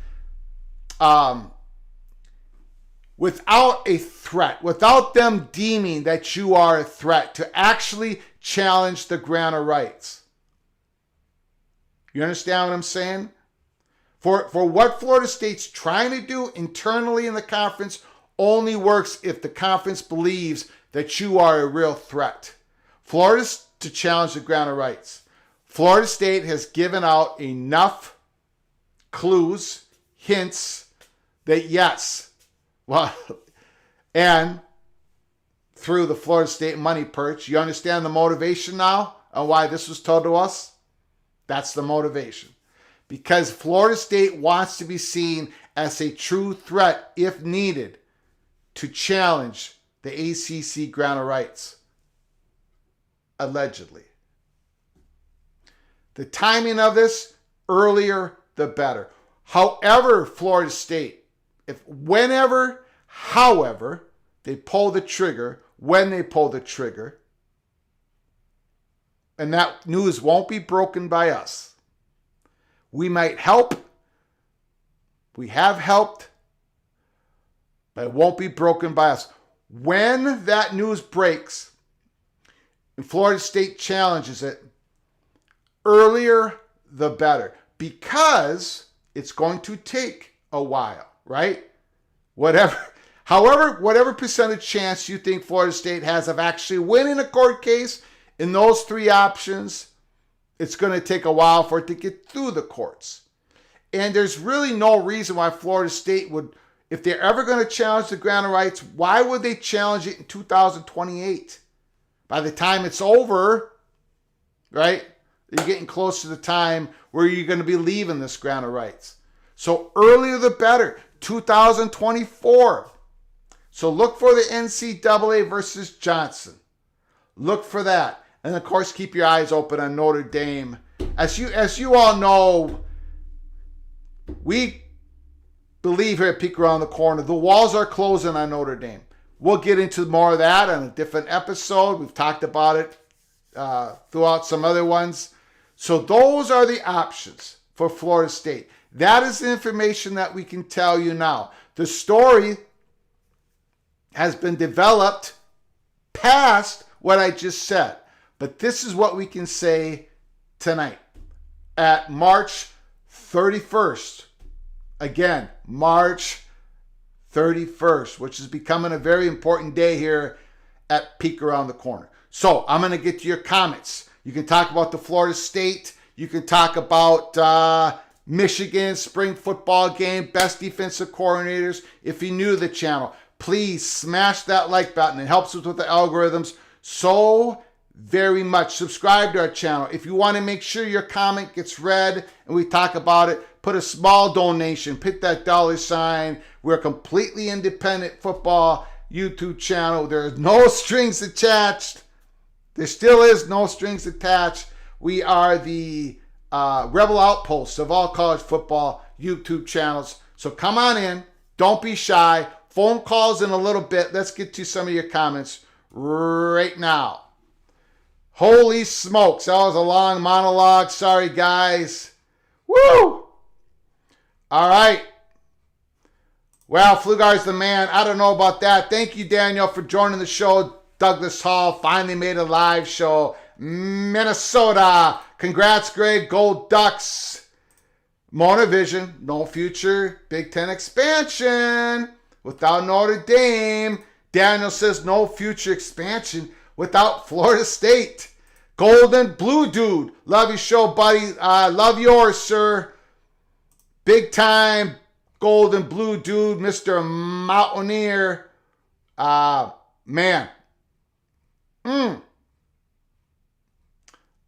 Speaker 1: Without a threat, without them deeming that you are a threat to actually challenge the grant of rights. You understand what I'm saying? For what Florida State's trying to do internally in the conference only works if the conference believes that you are a real threat. Florida's to challenge the grant of rights. Florida State has given out enough clues, hints that yes, and through the Florida State money perch, you understand the motivation now and why this was told to us? That's the motivation. Because Florida State wants to be seen as a true threat, if needed, to challenge the ACC grant of rights. Allegedly. The timing of this, earlier the better. However, Florida State, however they pull the trigger, when they pull the trigger, and that news won't be broken by us. We might help. We have helped, but it won't be broken by us. When that news breaks and Florida State challenges it, earlier the better, because it's going to take a while, right? Whatever percentage chance you think Florida State has of actually winning a court case in those three options, it's going to take a while for it to get through the courts. And there's really no reason why Florida State would, if they're ever going to challenge the grant of rights, why would they challenge it in 2028? By the time it's over, right, you're getting close to the time where you're going to be leaving this grant of rights. So earlier the better, 2024. So look for the NCAA versus Johnson. Look for that. And of course, keep your eyes open on Notre Dame. As you all know, we believe here at Peek Around the Corner, the walls are closing on Notre Dame. We'll get into more of that on a different episode. We've talked about it throughout some other ones. So those are the options for Florida State. That is the information that we can tell you now. The story has been developed past what I just said. But this is what we can say tonight. At March 31st. Again, March 31st, which is becoming a very important day here at Peek Around the Corner. So I'm going to get to your comments. You can talk about the Florida State. You can talk about Michigan spring football game, best defensive coordinators. If you're new to the channel, please smash that like button. It helps us with the algorithms so very much. Subscribe to our channel. If you want to make sure your comment gets read and we talk about it, put a small donation. Hit that $sign. We're a completely independent football YouTube channel. There's no strings attached. There still is no strings attached. We are the rebel outpost of all college football YouTube channels. So come on in. Don't be shy. Phone calls in a little bit. Let's get to some of your comments right now. Holy smokes. That was a long monologue. Sorry, guys. Woo! All right. Well, Flugar's the man. I don't know about that. Thank you, Daniel, for joining the show. Douglas Hall finally made a live show. Minnesota. Congrats, Greg. Gold Ducks. Mona Vision. No future. Big Ten expansion without Notre Dame. Daniel says no future expansion without Florida State. Golden Blue Dude. Love your show, buddy. Love yours, sir. Big time Golden Blue Dude, Mr. Mountaineer. Man.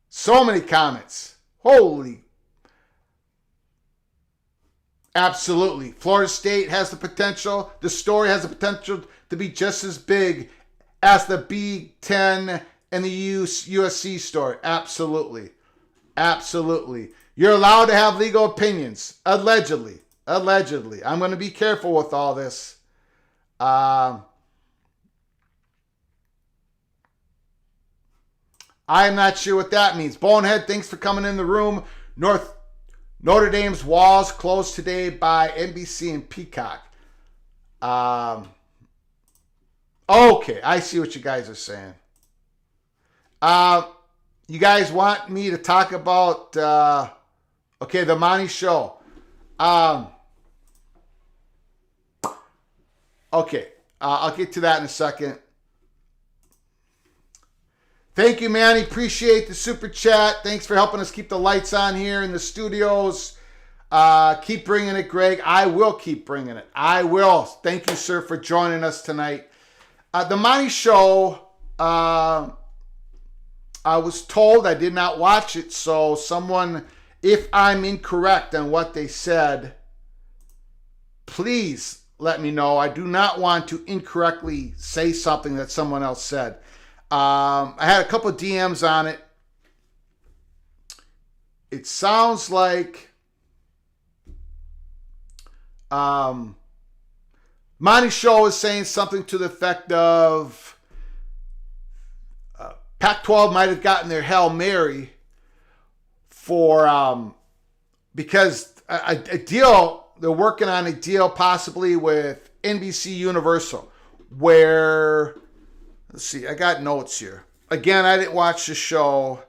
Speaker 1: So many comments. Holy. Absolutely. Florida State has the potential. The story has the potential to be just as big as the Big Ten and the USC story. Absolutely. Absolutely. You're allowed to have legal opinions. Allegedly. Allegedly. I'm going to be careful with all this. I'm not sure what that means. Bonehead, thanks for coming in the room. Notre Dame's walls closed today by NBC and Peacock. Okay, I see what you guys are saying. You guys want me to talk about, the Monty Show. I'll get to that in a second. Thank you, Manny. Appreciate the super chat. Thanks for helping us keep the lights on here in the studios. Keep bringing it, Greg. I will keep bringing it. I will. Thank you, sir, for joining us tonight. The Monty Show, I was told, I did not watch it, so someone, if I'm incorrect on what they said, please let me know. I do not want to incorrectly say something that someone else said. I had a couple of DMs on it. It sounds like Monty Show is saying something to the effect of Pac-12 might have gotten their Hail Mary for because a deal, they're working on a deal possibly with NBC Universal where, let's see, I got notes here. Again, I didn't watch the show.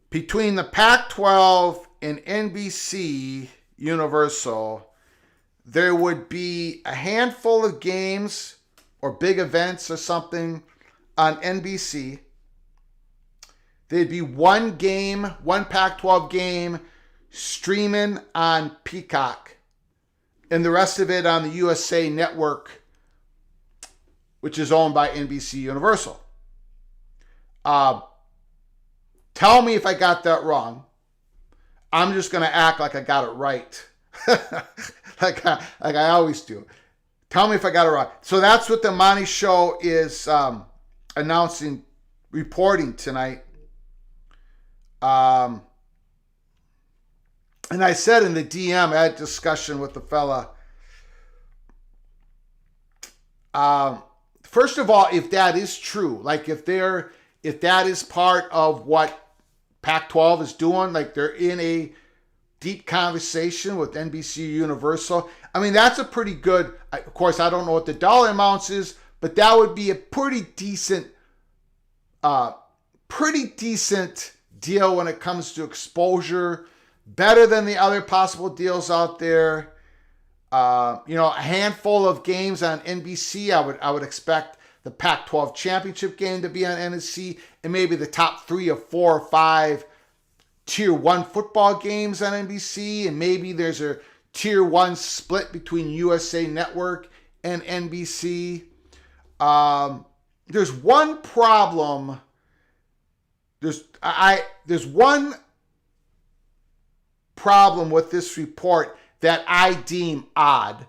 Speaker 1: Between the Pac-12 and NBC Universal, there would be a handful of games or big events or something on NBC. There'd be one game, one Pac-12 game streaming on Peacock and the rest of it on the USA Network, which is owned by NBC Universal. Tell me if I got that wrong. I'm just going to act like I got it right. like I always do. Tell me if I got it right. So that's what the Monty Show is announcing, reporting tonight. And I said in the DM, I had a discussion with the fella. First of all, if that is true, like if that is part of what Pac-12 is doing, like they're in a deep conversation with NBC Universal. I mean, that's a pretty good, of course, I don't know what the dollar amounts is, but that would be a pretty decent deal when it comes to exposure. Better than the other possible deals out there. A handful of games on NBC. I would expect the Pac-12 championship game to be on NBC, and maybe the top 3 or 4 or 5 Tier 1 football games on NBC, and maybe there's a Tier 1 split between USA Network and NBC. There's one problem. There's one problem with this report that I deem odd.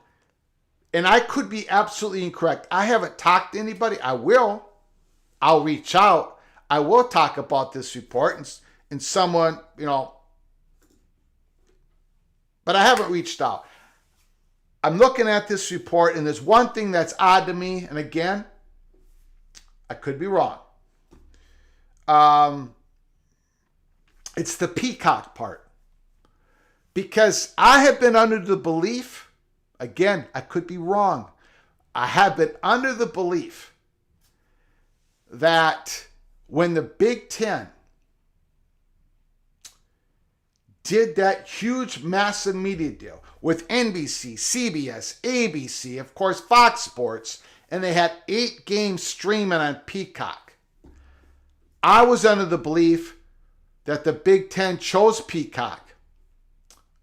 Speaker 1: And I could be absolutely incorrect. I haven't talked to anybody. I'll reach out. I will talk about this report and someone, but I haven't reached out. I'm looking at this report and there's one thing that's odd to me. And again, I could be wrong. It's the Peacock part. Because I have been under the belief, again, I could be wrong. I have been under the belief that when the Big Ten did that huge, massive media deal with NBC, CBS, ABC, of course, Fox Sports, and they had 8 games streaming on Peacock, I was under the belief that the Big Ten chose Peacock.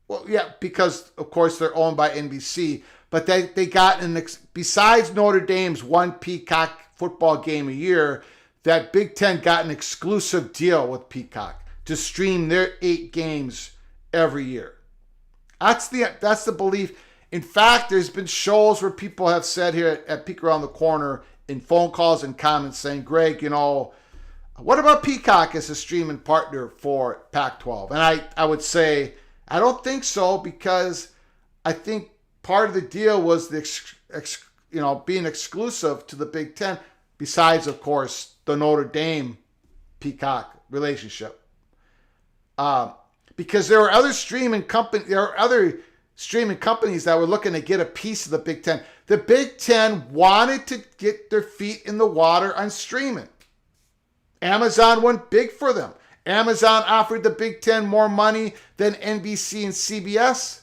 Speaker 1: Well, yeah, because, of course, they're owned by NBC. But they got, besides Notre Dame's one Peacock football game a year, that Big Ten got an exclusive deal with Peacock to stream their 8 games every year. That's the belief. In fact, there's been shows where people have said here at Peek Around the Corner in phone calls and comments saying, Greg, what about Peacock as a streaming partner for Pac-12? And I would say, I don't think so, because I think part of the deal was being exclusive to the Big Ten, besides, of course, the Notre Dame Peacock relationship. Because there are other streaming companies that were looking to get a piece of the Big Ten. The Big Ten wanted to get their feet in the water on streaming. Amazon went big for them. Amazon offered the Big Ten more money than NBC and CBS.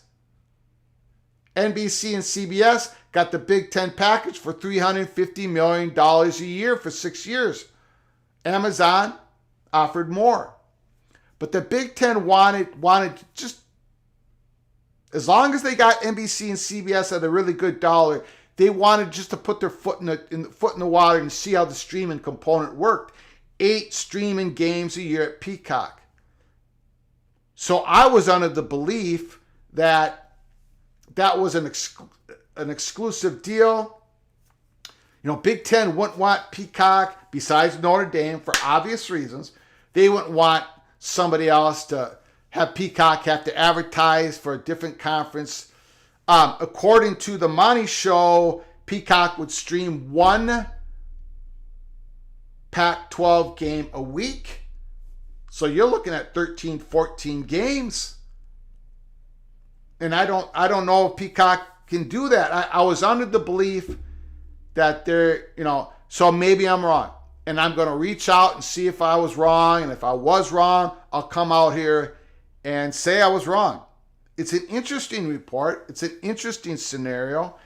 Speaker 1: NBC and CBS got the Big Ten package for $350 million a year for 6 years. Amazon offered more. But the Big Ten wanted just, as long as they got NBC and CBS at a really good dollar, they wanted just to put their foot in the water and see how the streaming component worked. 8 streaming games a year at Peacock. So I was under the belief that was an exclusive deal. Big Ten wouldn't want Peacock, besides Notre Dame, for obvious reasons. They wouldn't want somebody else to have Peacock have to advertise for a different conference. According to the Monty Show, Peacock would stream 1 Pac-12 game a week. So you're looking at 13, 14 games. And I don't know if Peacock can do that. I was under the belief that so maybe I'm wrong. And I'm going to reach out and see if I was wrong. And if I was wrong, I'll come out here and say I was wrong. It's an interesting report. It's an interesting scenario.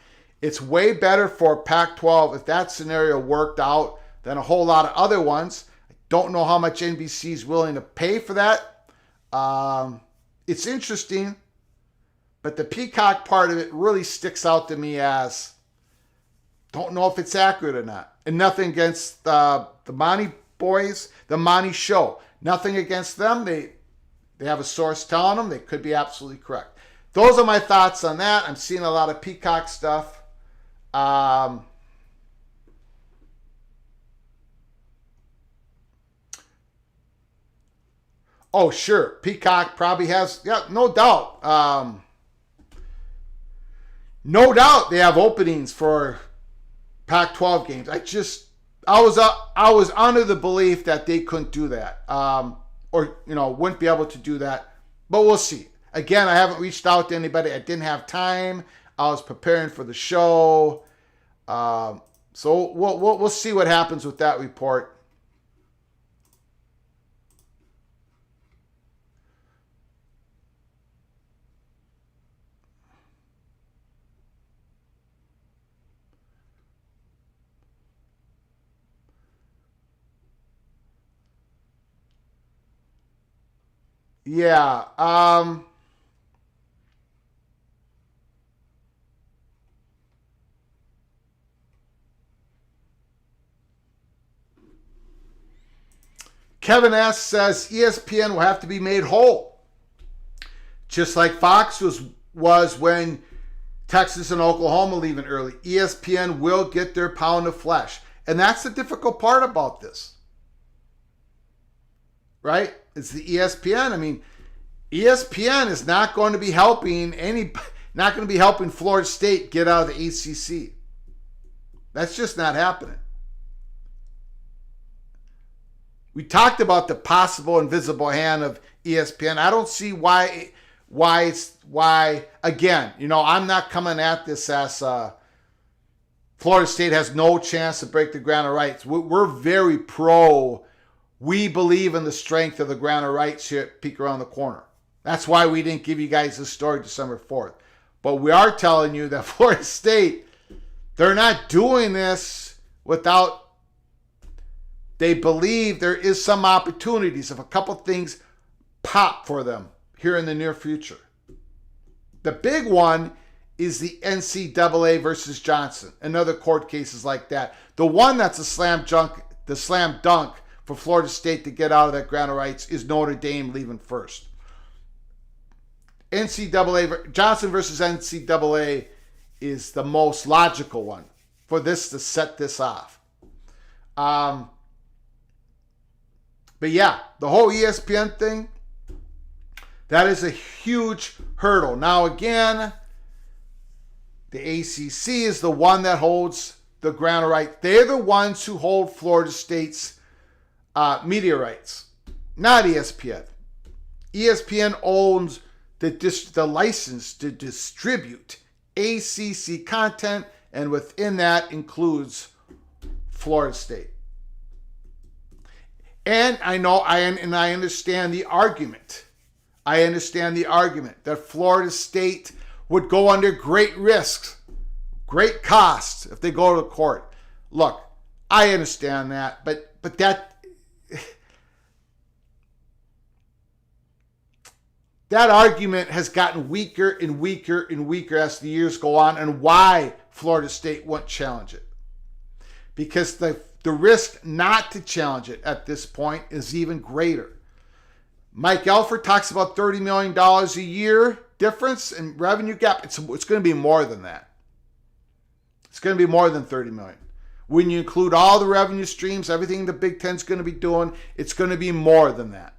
Speaker 1: It's way better for Pac-12 if that scenario worked out than a whole lot of other ones. I don't know how much NBC is willing to pay for that. it's interesting, but the Peacock part of it really sticks out to me as don't know if it's accurate or not. And nothing against the Monty boys, the Monty show. Nothing against them. They have a source telling them they could be absolutely correct. Those are my thoughts on that. I'm seeing a lot of Peacock stuff. Oh, sure. Peacock probably has, yeah, no doubt. No doubt they have openings for Pac-12 games. I was under the belief that they couldn't do that, or wouldn't be able to do that. But we'll see. Again, I haven't reached out to anybody. I didn't have time. I was preparing for the show, so we'll see what happens with that report. Yeah. Kevin S. says ESPN will have to be made whole. Just like Fox was when Texas and Oklahoma leaving early. ESPN will get their pound of flesh. And that's the difficult part about this. Right? It's the ESPN. I mean, ESPN is not going to be helping Florida State get out of the ACC. That's just not happening. We talked about the possible invisible hand of ESPN. I don't see why again, I'm not coming at this as Florida State has no chance to break the grant of rights. We're very pro. We believe in the strength of the grant of rights here at Peek Around the Corner. That's why we didn't give you guys this story December 4th. But we are telling you that Florida State, they're not doing this without, they believe there is some opportunities if a couple things pop for them here in the near future. The big one is the NCAA versus Johnson and other court cases like that. The one that's the slam dunk for Florida State to get out of that grant of rights is Notre Dame leaving first. Johnson versus NCAA is the most logical one for this to set this off. But yeah, the whole ESPN thing, that is a huge hurdle. Now again, the ACC is the one that holds the grant of rights. They're the ones who hold Florida State's media rights, not ESPN. ESPN owns the license to distribute ACC content, and within that includes Florida State. And I understand the argument. I understand the argument that Florida State would go under great risks, great costs if they go to court. Look, I understand that, but that argument has gotten weaker and weaker and weaker as the years go on, and why Florida State won't challenge it. Because the risk not to challenge it at this point is even greater. Mike Elford talks about $30 million a year difference in revenue gap. It's going to be more than that. It's going to be more than $30 million. When you include all the revenue streams, everything the Big Ten's going to be doing, it's going to be more than that.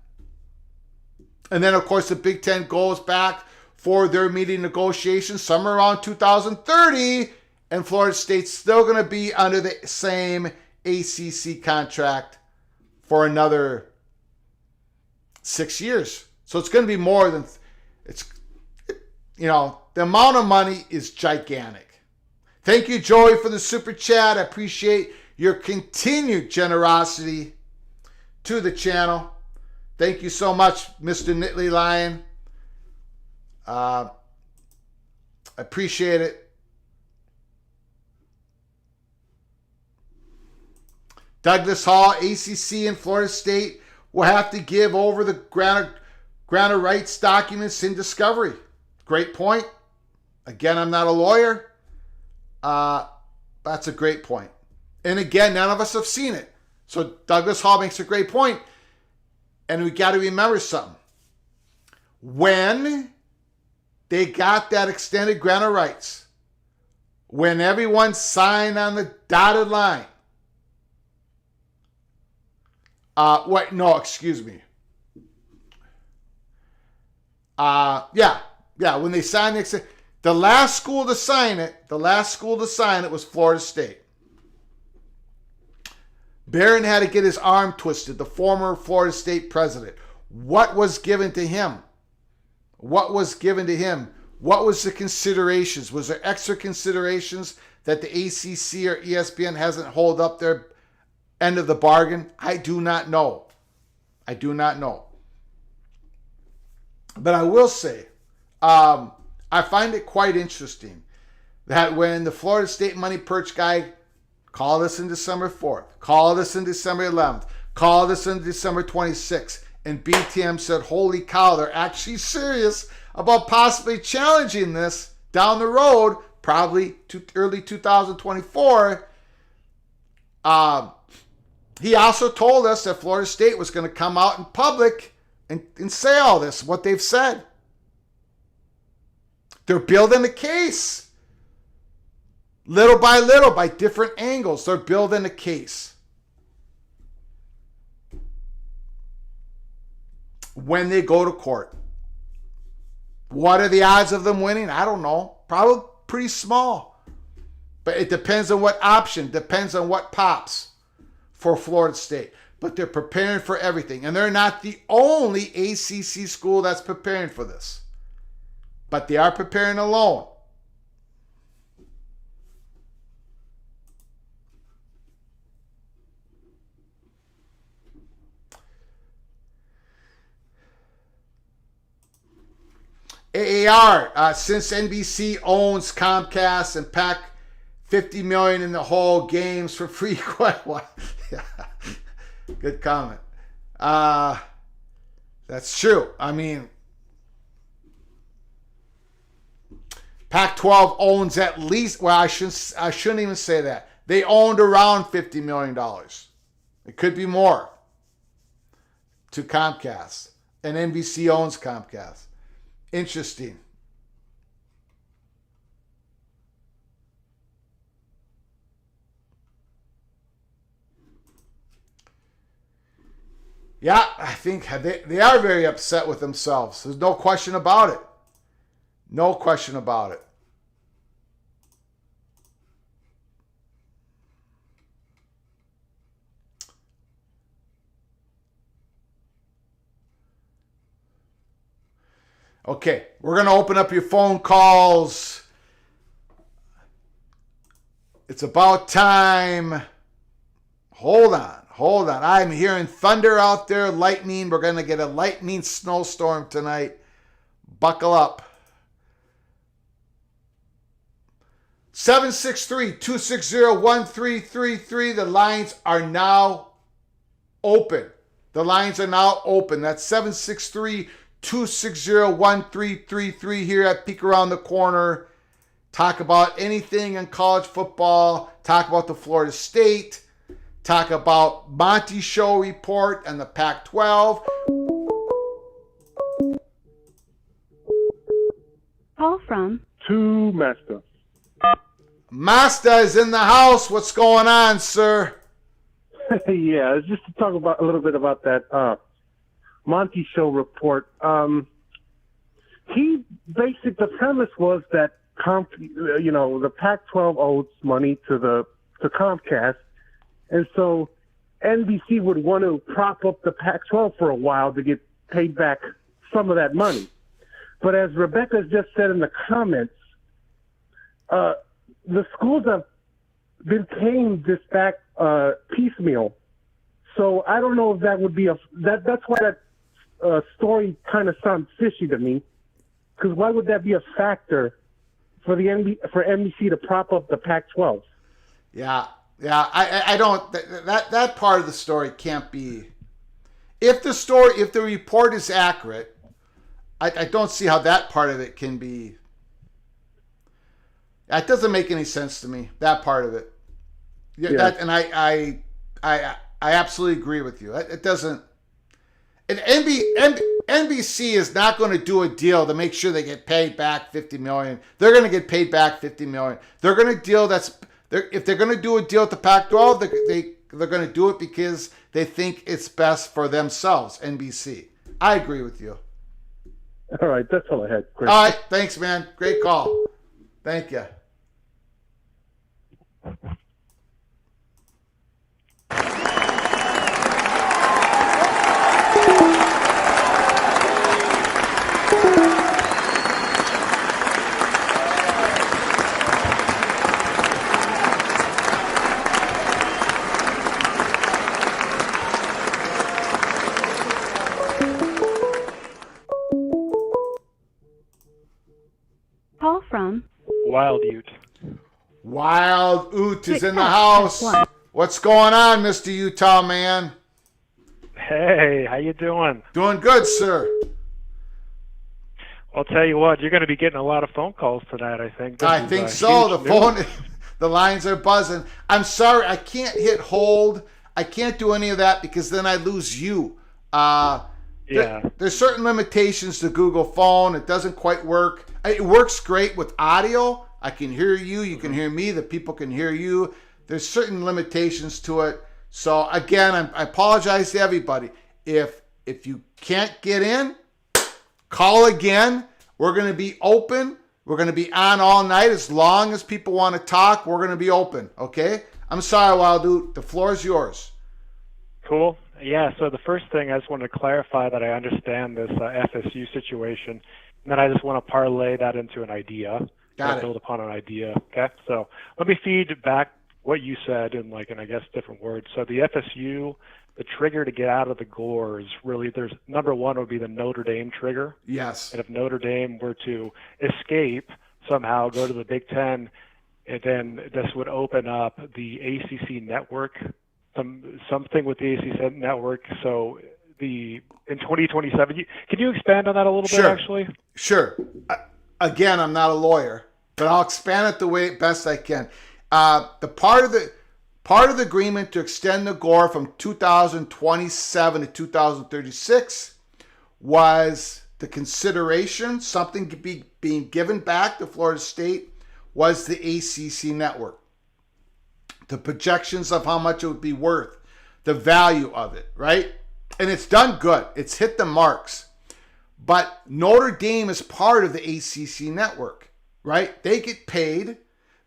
Speaker 1: And then, of course, the Big Ten goes back for their meeting negotiations somewhere around 2030, and Florida State's still going to be under the same ACC contract for another 6 years. So it's going to be more than, the amount of money is gigantic. Thank you, Joey, for the super chat. I appreciate your continued generosity to the channel. Thank you so much, Mr. Nitley Lion. I appreciate it. Douglas Hall, ACC and Florida State will have to give over the grant Grant of Rights documents in discovery. Great point. Again, I'm not a lawyer. That's a great point. And again, none of us have seen it. So Douglas Hall makes a great point. And we got to remember something. When they got that extended grant of rights, when everyone signed on the dotted line, excuse me. When they signed the last school to sign it was Florida State. Barron had to get his arm twisted, the former Florida State president. What was given to him? What was the considerations? Was there extra considerations that the ACC or ESPN hasn't held up their end of the bargain? I do not know. But I will say, I find it quite interesting that when the Florida State money Perch guy called us in December 4th, called us in December 11th, called us in December 26th, and BTM said, holy cow, they're actually serious about possibly challenging this down the road, probably to early 2024. He also told us that Florida State was going to come out in public and say all this, what they've said. They're building a case. Little by different angles, they're building a case. When they go to court. What are the odds of them winning? I don't know. Probably pretty small. But it depends on what option, depends on what pops for Florida State. But they're preparing for everything. And they're not the only ACC school that's preparing for this. But they are preparing alone. AAR, since NBC owns Comcast and pack $50 million in the whole games for free. Yeah. Good comment. That's true. I mean, Pac-12 owns at least, well, I shouldn't even say that. They owned around $50 million. It could be more to Comcast. And NBC owns Comcast. Interesting. Yeah, I think they are very upset with themselves. There's no question about it. No question about it. Okay, we're going to open up your phone calls. It's about time. Hold on. I'm hearing thunder out there, lightning. We're going to get a lightning snowstorm tonight. Buckle up. 763-260-1333. The lines are now open. That's 763-260-1333 here at Peek Around the Corner. Talk about anything in college football. Talk about the Florida State. Talk about Monty Show report and the Pac-12.
Speaker 2: Call from
Speaker 3: to Master.
Speaker 1: Master is in the house. What's going on, sir?
Speaker 3: Yeah, just to talk about a little bit about that Monty Show report. The premise was that the Pac-12 owes money to Comcast, and so NBC would want to prop up the Pac-12 for a while to get paid back some of that money. But as Rebecca just said in the comments, the schools have been paying this back piecemeal. So I don't know if that would be that's why that story kind of sounds fishy to me. Because why would that be a factor for NBC to prop up the Pac-12?
Speaker 1: Yeah, I don't. That part of the story can't be. If the report is accurate, I don't see how that part of it can be. That doesn't make any sense to me. That part of it. Yeah. That, and I absolutely agree with you. It doesn't. And NBC is not going to do a deal to make sure they get paid back $50 million. They're going to get paid back $50 million. They're going to deal. If they're going to do a deal with the Pac-12, they're going to do it because they think it's best for themselves. NBC. I agree with you.
Speaker 3: All right, that's all I had, Chris.
Speaker 1: All right, thanks, man. Great call. Thank you.
Speaker 2: Call from
Speaker 4: Wild Ute.
Speaker 1: Wild Oot is in the house. What's going on, Mr. Utah man?
Speaker 4: Hey, how you doing?
Speaker 1: Doing good, sir.
Speaker 4: I'll tell you what, you're going to be getting a lot of phone calls tonight, I think.
Speaker 1: I think so. The lines are buzzing. I'm sorry, I can't hit hold. I can't do any of that because then I lose you. There's certain limitations to Google Phone. It doesn't quite work. It works great with audio. I can hear you. You can hear me. The people can hear you. There's certain limitations to it. So again, I apologize to everybody. If you can't get in, call again. We're going to be open. We're going to be on all night. As long as people want to talk, we're going to be open. Okay? I'm sorry, Wild Dude. The floor is yours.
Speaker 4: Cool. Yeah, so the first thing, I just wanted to clarify that I understand this FSU situation, and then I just want to parlay that into an idea.
Speaker 1: Got it.
Speaker 4: Build upon an idea. Okay? So let me feed back what you said in I guess, different words. So the FSU, the trigger to get out of the gore is really, there's number one would be the Notre Dame trigger.
Speaker 1: Yes.
Speaker 4: And if Notre Dame were to escape somehow, go to the Big Ten, and then this would open up the ACC network, something with the ACC network. So in 2027, can you expand on that a little bit, actually?
Speaker 1: Sure. Again, I'm not a lawyer, but I'll expand it the way best I can. The part of the agreement to extend the gore from 2027 to 2036 was the consideration, something being given back to Florida State, was the ACC network. The projections of how much it would be worth, the value of it, right? And it's done good. It's hit the marks. But Notre Dame is part of the ACC network, right? They get paid.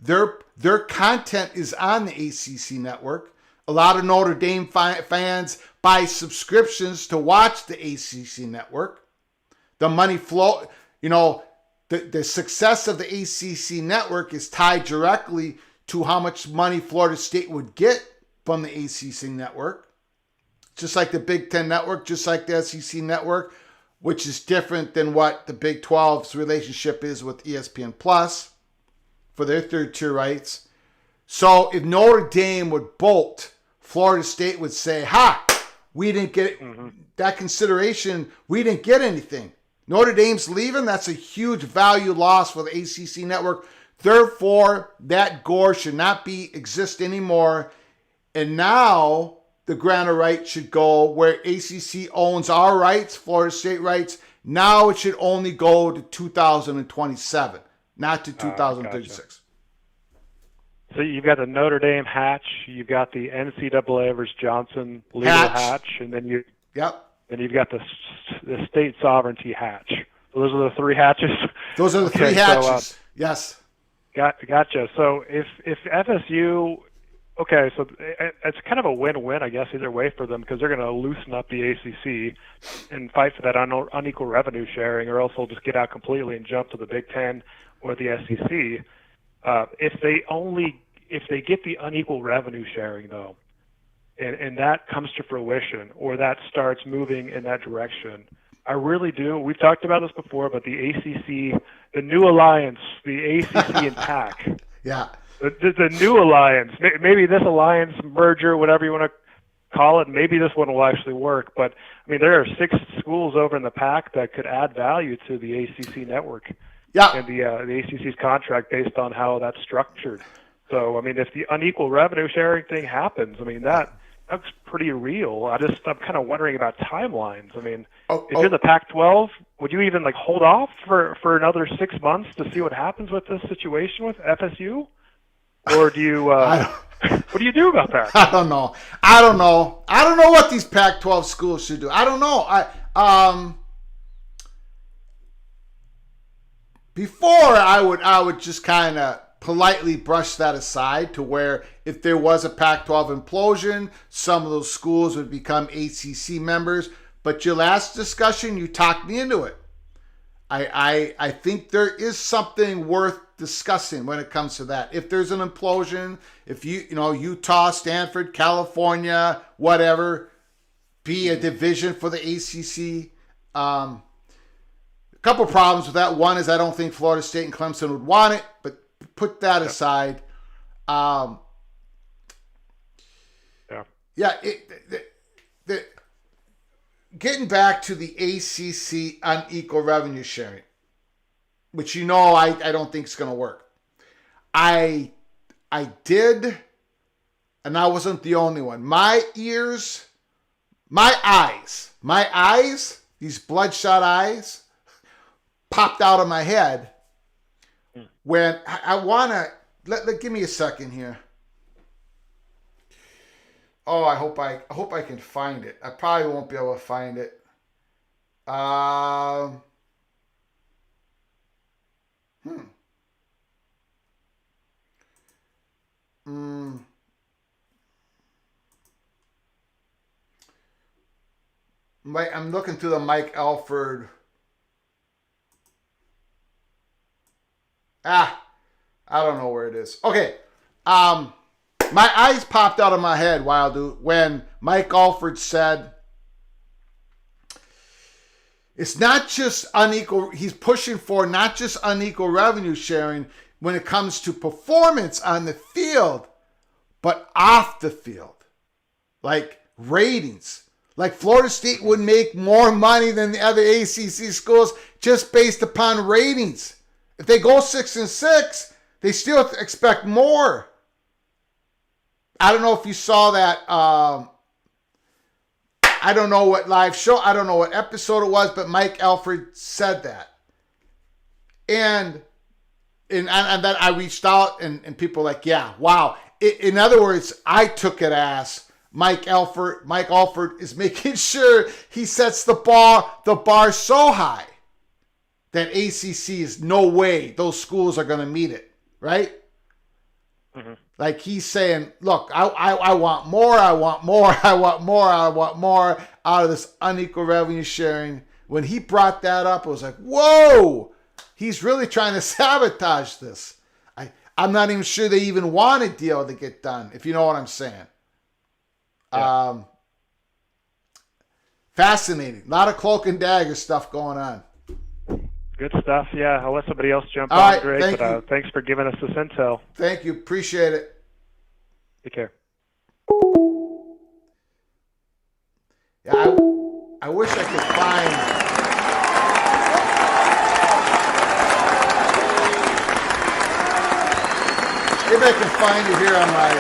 Speaker 1: Their content is on the ACC network. A lot of Notre Dame fans buy subscriptions to watch the ACC network. The money flow, the success of the ACC network is tied directly to how much money Florida State would get from the ACC network. Just like the Big Ten network, just like the SEC network, which is different than what the Big 12's relationship is with ESPN Plus for their third tier rights. So if Notre Dame would bolt, Florida State would say, we didn't get that consideration. We didn't get anything. Notre Dame's leaving. That's a huge value loss for the ACC network. Therefore, that gore should not exist anymore. And now the grant of rights should go where ACC owns our rights, Florida State rights. Now it should only go to 2027, not to 2036.
Speaker 4: Gotcha. So you've got the Notre Dame hatch, you've got the NCAA versus Johnson legal hatch, and then you've got the state sovereignty hatch. So those are the three hatches.
Speaker 1: Those are the three hatches. Yes.
Speaker 4: Gotcha. So if FSU, so it's kind of a win-win, I guess, either way for them, because they're going to loosen up the ACC and fight for that unequal revenue sharing, or else they'll just get out completely and jump to the Big Ten or the SEC. If they get the unequal revenue sharing, though, and that comes to fruition, or that starts moving in that direction, I really do. We've talked about this before, but the ACC, the new alliance, the ACC and PAC.
Speaker 1: Yeah.
Speaker 4: The new alliance, maybe this alliance merger, whatever you want to call it. Maybe this one will actually work. But, I mean, there are 6 schools over in the Pac that could add value to the ACC network and the ACC's contract based on how that's structured. So, I mean, if the unequal revenue sharing thing happens, I mean, that's pretty real. I'm kind of wondering about timelines. I mean, if you're the Pac-12, would you even hold off for another 6 months to see what happens with this situation with FSU, or do you? What do you do about that?
Speaker 1: I don't know. I don't know what these Pac-12 schools should do. I don't know. Before I would just kind of politely brush that aside to where if there was a Pac-12 implosion, some of those schools would become ACC members. But your last discussion, you talked me into it. I think there is something worth discussing when it comes to that. If there's an implosion, if Utah, Stanford, California, whatever, be a division for the ACC. A couple problems with that. One is I don't think Florida State and Clemson would want it, but put that aside. Getting back to the ACC unequal revenue sharing, which I don't think is going to work. I did, and I wasn't the only one. My eyes, these bloodshot eyes, popped out of my head when I want to give me a second here. Oh, I hope I can find it. I probably won't be able to find it. I'm looking through the Mike Alford. I don't know where it is. Okay. My eyes popped out of my head, when Mike Alford said it's not just unequal. He's pushing for not just unequal revenue sharing when it comes to performance on the field, but off the field, like ratings. Like Florida State would make more money than the other ACC schools just based upon ratings. If they go 6-6, they still expect more. I don't know if you saw that. I don't know what live show, I don't know what episode it was, but Mike Alford said that. And then I reached out and people were like, yeah, wow. In other words, I took it as Mike Alford is making sure he sets the bar so high that ACC is no way those schools are going to meet it, right? Mm-hmm. Like he's saying, look, I want more out of this unequal revenue sharing. When he brought that up, I was like, whoa, he's really trying to sabotage this. I'm not even sure they even want a deal to get done, if you know what I'm saying. Yeah. Fascinating. A lot of cloak and dagger stuff going on.
Speaker 4: Good stuff. Yeah, I'll let somebody else jump
Speaker 1: on.
Speaker 4: Right, Greg, but thanks for giving us this intel.
Speaker 1: Thank you. Appreciate it.
Speaker 4: Take care.
Speaker 1: Yeah, I wish I could find... Maybe I can find it here on my...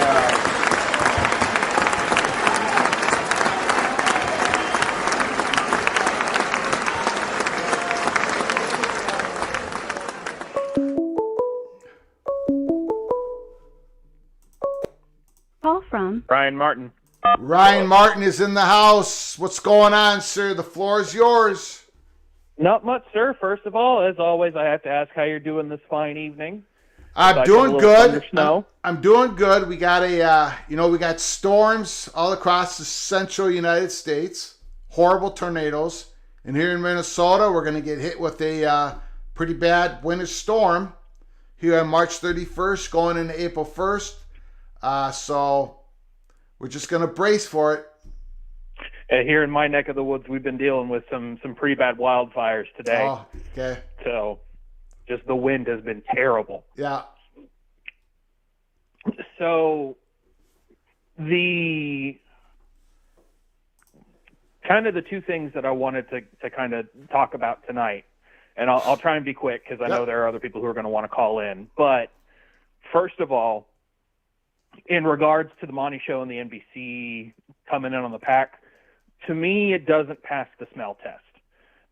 Speaker 2: Call from
Speaker 5: Ryan Martin.
Speaker 1: Ryan Martin is in the house. What's going on, sir? The floor is yours.
Speaker 5: Not much, sir. First of all, as always, I have to ask how you're doing this fine evening.
Speaker 1: I'm doing good. I'm doing good. We got we got storms all across the central United States. Horrible tornadoes. And here in Minnesota, we're going to get hit with a pretty bad winter storm here on March 31st, going into April 1st. So we're just going to brace for it.
Speaker 5: Here in my neck of the woods, we've been dealing with some pretty bad wildfires today.
Speaker 1: Oh, okay.
Speaker 5: So just the wind has been terrible.
Speaker 1: Yeah.
Speaker 5: So the kind of the two things that I wanted to kind of talk about tonight. And I'll try and be quick because I know there are other people who are going to want to call in. But first of all, in regards to the Monty Show and the NBC coming in on the Pac, to me, it doesn't pass the smell test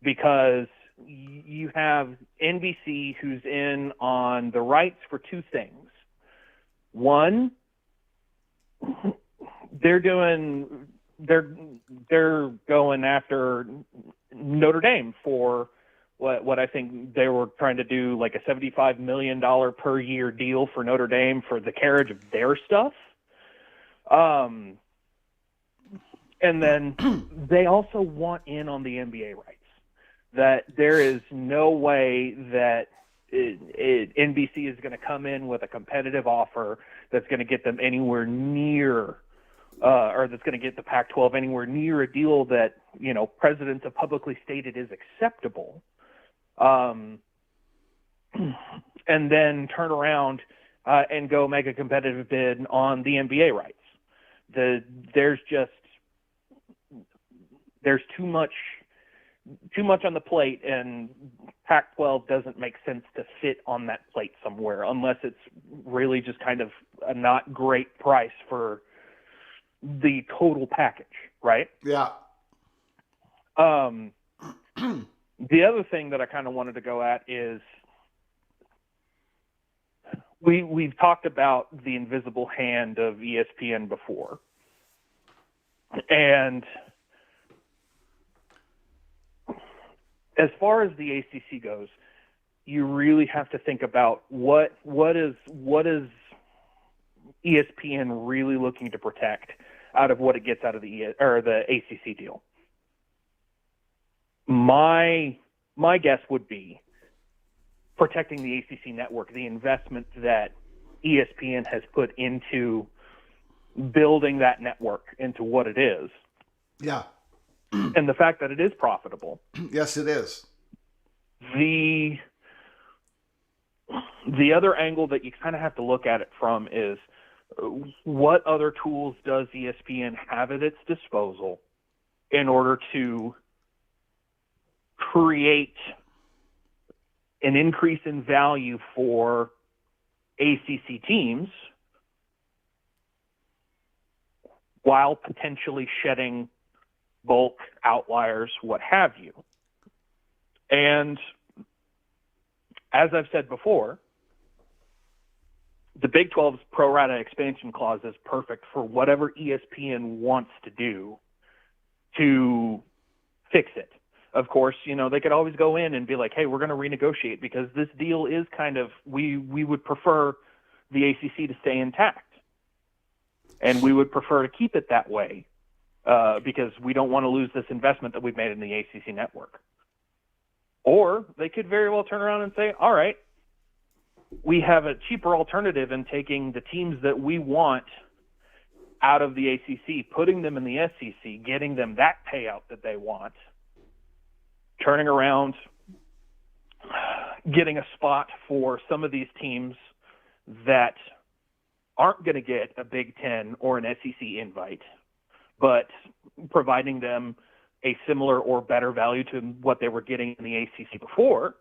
Speaker 5: because you have NBC who's in on the rights for two things. One, they're going after Notre Dame for what I think they were trying to do, like a $75 million per year deal for Notre Dame for the carriage of their stuff. And then they also want in on the NBA rights. That there is no way that NBC is going to come in with a competitive offer that's going to get them anywhere near or that's going to get the Pac-12 anywhere near a deal that, presidents have publicly stated is acceptable. And then turn around and go make a competitive bid on the NBA rights. There's too much on the plate, and Pac-12 doesn't make sense to fit on that plate somewhere unless it's really just kind of a not great price for the total package, right?
Speaker 1: Yeah.
Speaker 5: The other thing that I kind of wanted to go at is we've talked about the invisible hand of ESPN before. And as far as the ACC goes, you really have to think about what is ESPN really looking to protect out of what it gets out of the ACC deal. My guess would be protecting the ACC network, the investment that ESPN has put into building that network into what it is.
Speaker 1: Yeah.
Speaker 5: And the fact that it is profitable.
Speaker 1: Yes, it is.
Speaker 5: The other angle that you kind of have to look at it from is what other tools does ESPN have at its disposal in order to create an increase in value for ACC teams while potentially shedding bulk outliers, what have you. And as I've said before, the Big 12's pro rata expansion clause is perfect for whatever ESPN wants to do to fix it. Of course, they could always go in and be like, hey, we're going to renegotiate because this deal is kind of, we would prefer the ACC to stay intact. And we would prefer to keep it that way because we don't want to lose this investment that we've made in the ACC network. Or they could very well turn around and say, all right, we have a cheaper alternative in taking the teams that we want out of the ACC, putting them in the SEC, getting them that payout that they want, turning around, getting a spot for some of these teams that aren't going to get a Big Ten or an SEC invite, but providing them a similar or better value to what they were getting in the ACC before,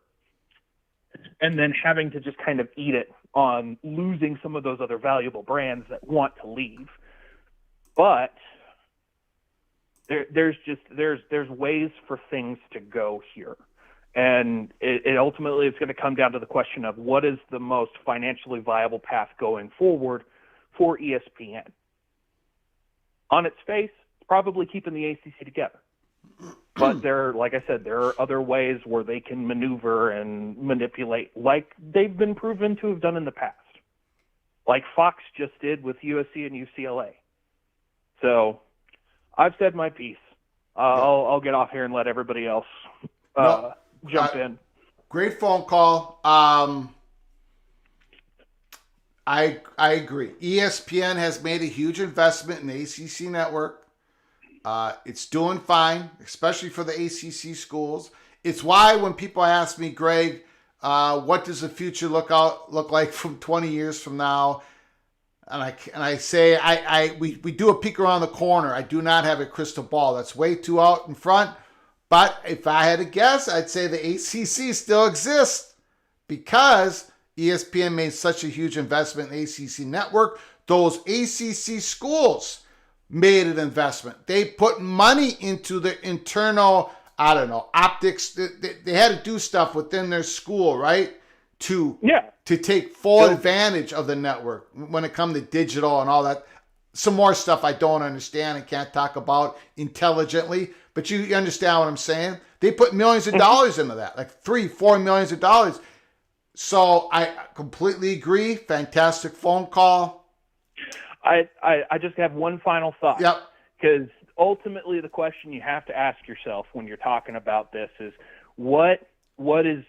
Speaker 5: and then having to just kind of eat it on losing some of those other valuable brands that want to leave. But there's ways for things to go here. And it ultimately is going to come down to the question of what is the most financially viable path going forward for ESPN. On its face, probably keeping the ACC together. But like I said, there are other ways where they can maneuver and manipulate like they've been proven to have done in the past. Like Fox just did with USC and UCLA. So I've said my piece. I'll get off here and let everybody else jump in.
Speaker 1: Great phone call. I agree. ESPN has made a huge investment in the ACC network. It's doing fine, especially for the ACC schools. It's why when people ask me, Greg, what does the future look like from 20 years from now? and I say we do a peek around the corner. I do not have a crystal ball. That's way too out in front. But if I had to guess, I'd say the ACC still exists because ESPN made such a huge investment in the ACC network. Those ACC schools made an investment. They put money into the internal, optics. They had to do stuff within their school, right? To take full advantage of the network when it comes to digital and all that. Some more stuff I don't understand and can't talk about intelligently, but you understand what I'm saying? They put millions of dollars into that, like $3-4 million. So I completely agree. Fantastic phone call.
Speaker 5: I just have one final thought.
Speaker 1: Yep.
Speaker 5: Because ultimately the question you have to ask yourself when you're talking about this is what is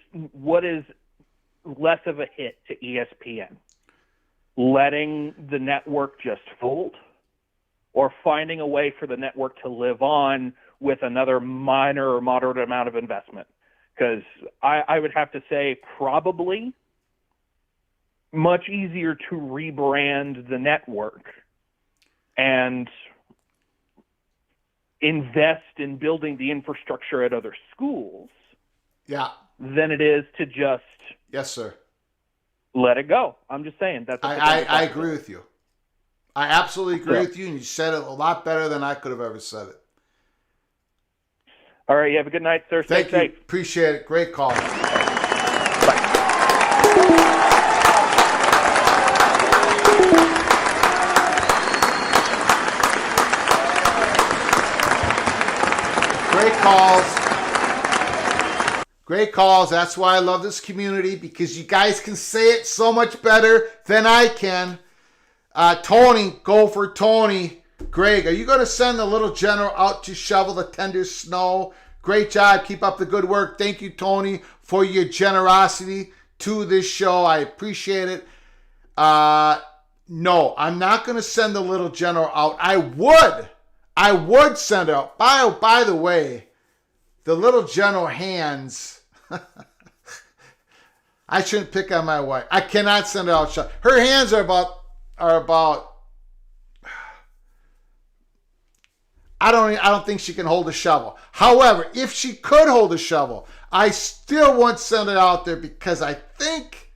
Speaker 5: less of a hit to ESPN? Letting the network just fold, or finding a way for the network to live on with another minor or moderate amount of investment? Because I would have to say probably much easier to rebrand the network and invest in building the infrastructure at other schools than it is to just let it go. I'm just saying. I
Speaker 1: agree with you. I absolutely agree with you, and you said it a lot better than I could have ever said it.
Speaker 5: All right, you have a good night, sir. Stay
Speaker 1: safe.
Speaker 5: Thank you.
Speaker 1: Appreciate it. Great call. Great calls. That's why I love this community, because you guys can say it so much better than I can. Tony, go for Tony. Greg, are you going to send the little general out to shovel the tender snow? Great job. Keep up the good work. Thank you, Tony, for your generosity to this show. I appreciate it. No, I'm not going to send the little general out. I would send out. By the way, the little general hands. I shouldn't pick on my wife. I cannot send her out. Her hands are about. I don't think she can hold a shovel. However, if she could hold a shovel, I still won't send it out there, because I think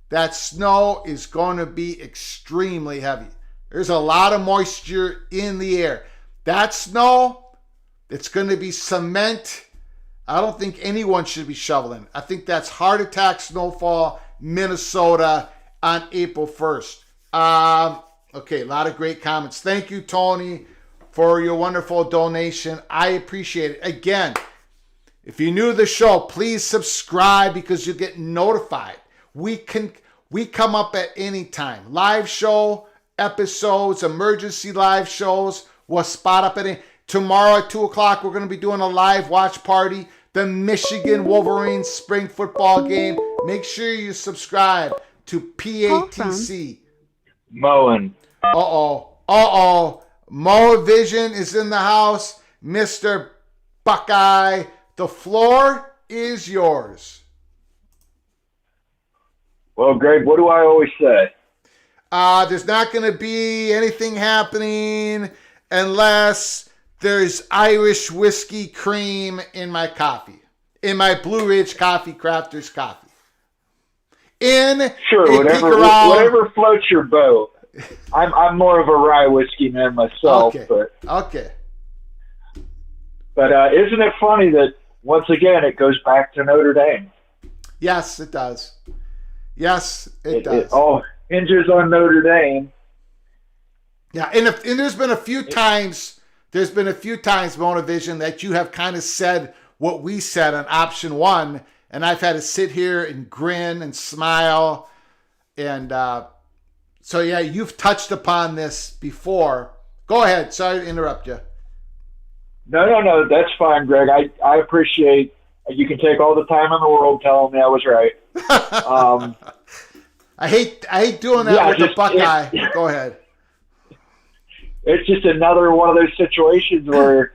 Speaker 1: that snow is going to be extremely heavy. There's a lot of moisture in the air. That snow, it's going to be cement. I don't think anyone should be shoveling. I think that's heart attack snowfall, Minnesota on April 1st. Okay, a lot of great comments. Thank you, Tony, for your wonderful donation. I appreciate it. Again, if you're new to the show, please subscribe, because you'll get notified. We come up at any time. Live show episodes, emergency live shows. We'll spot up at any. Tomorrow at 2 o'clock, we're going to be doing a live watch party. The Michigan Wolverines spring football game. Make sure you subscribe to PATC.
Speaker 6: Moen.
Speaker 1: Mo Vision is in the house. Mr. Buckeye, the floor is yours.
Speaker 6: Well, Greg, what do I always say?
Speaker 1: There's not going to be anything happening unless there's Irish whiskey cream in my coffee. In my Blue Ridge Coffee Crafters coffee.
Speaker 6: Sure, whatever floats your boat. I'm more of a rye whiskey man myself.
Speaker 1: Okay.
Speaker 6: But isn't it funny that, once again, it goes back to Notre Dame?
Speaker 1: Yes, it does. Yes, it does.
Speaker 6: It all hinges on Notre Dame.
Speaker 1: Yeah, and there's been a few times, Mona Vision, that you have kind of said what we said on option one, and I've had to sit here and grin and smile. And so, yeah, you've touched upon this before. Go ahead. Sorry to interrupt you.
Speaker 6: No, that's fine, Greg. I appreciate you can take all the time in the world telling me I was right.
Speaker 1: I hate doing that with the Buckeye. Go ahead.
Speaker 6: It's just another one of those situations where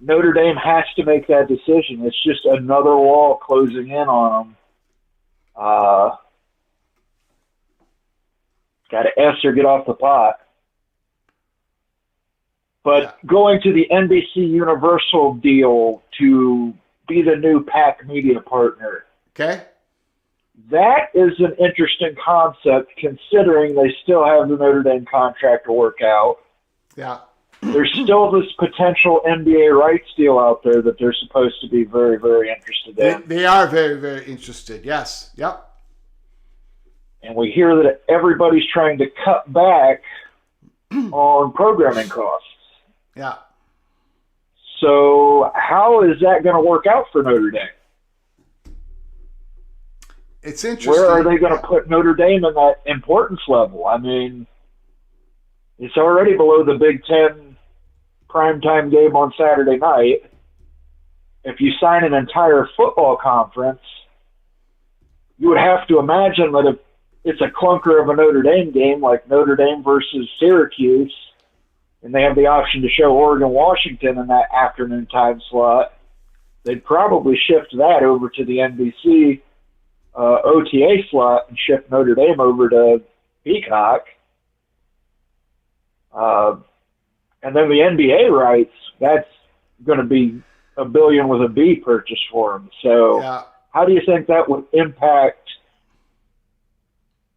Speaker 6: Notre Dame has to make that decision. It's just another wall closing in on them. Got to S or get off the pot. But going to the NBC Universal deal to be the new PAC media partner.
Speaker 1: Okay.
Speaker 6: That is an interesting concept considering they still have the Notre Dame contract to work out.
Speaker 1: Yeah.
Speaker 6: There's still this potential NBA rights deal out there that they're supposed to be very, very interested in.
Speaker 1: They are very, very interested. Yes. Yep.
Speaker 6: And we hear that everybody's trying to cut back on programming costs.
Speaker 1: Yeah.
Speaker 6: So how is that going to work out for Notre Dame?
Speaker 1: It's interesting.
Speaker 6: Where are they going to put Notre Dame in that importance level? I mean, it's already below the Big Ten primetime game on Saturday night. If you sign an entire football conference, you would have to imagine that if it's a clunker of a Notre Dame game, like Notre Dame versus Syracuse, and they have the option to show Oregon-Washington in that afternoon time slot, they'd probably shift that over to the NBC OTA slot and shift Notre Dame over to Peacock. And then the NBA rights, that's going to be a billion with a B purchase for them. So how do you think that would impact?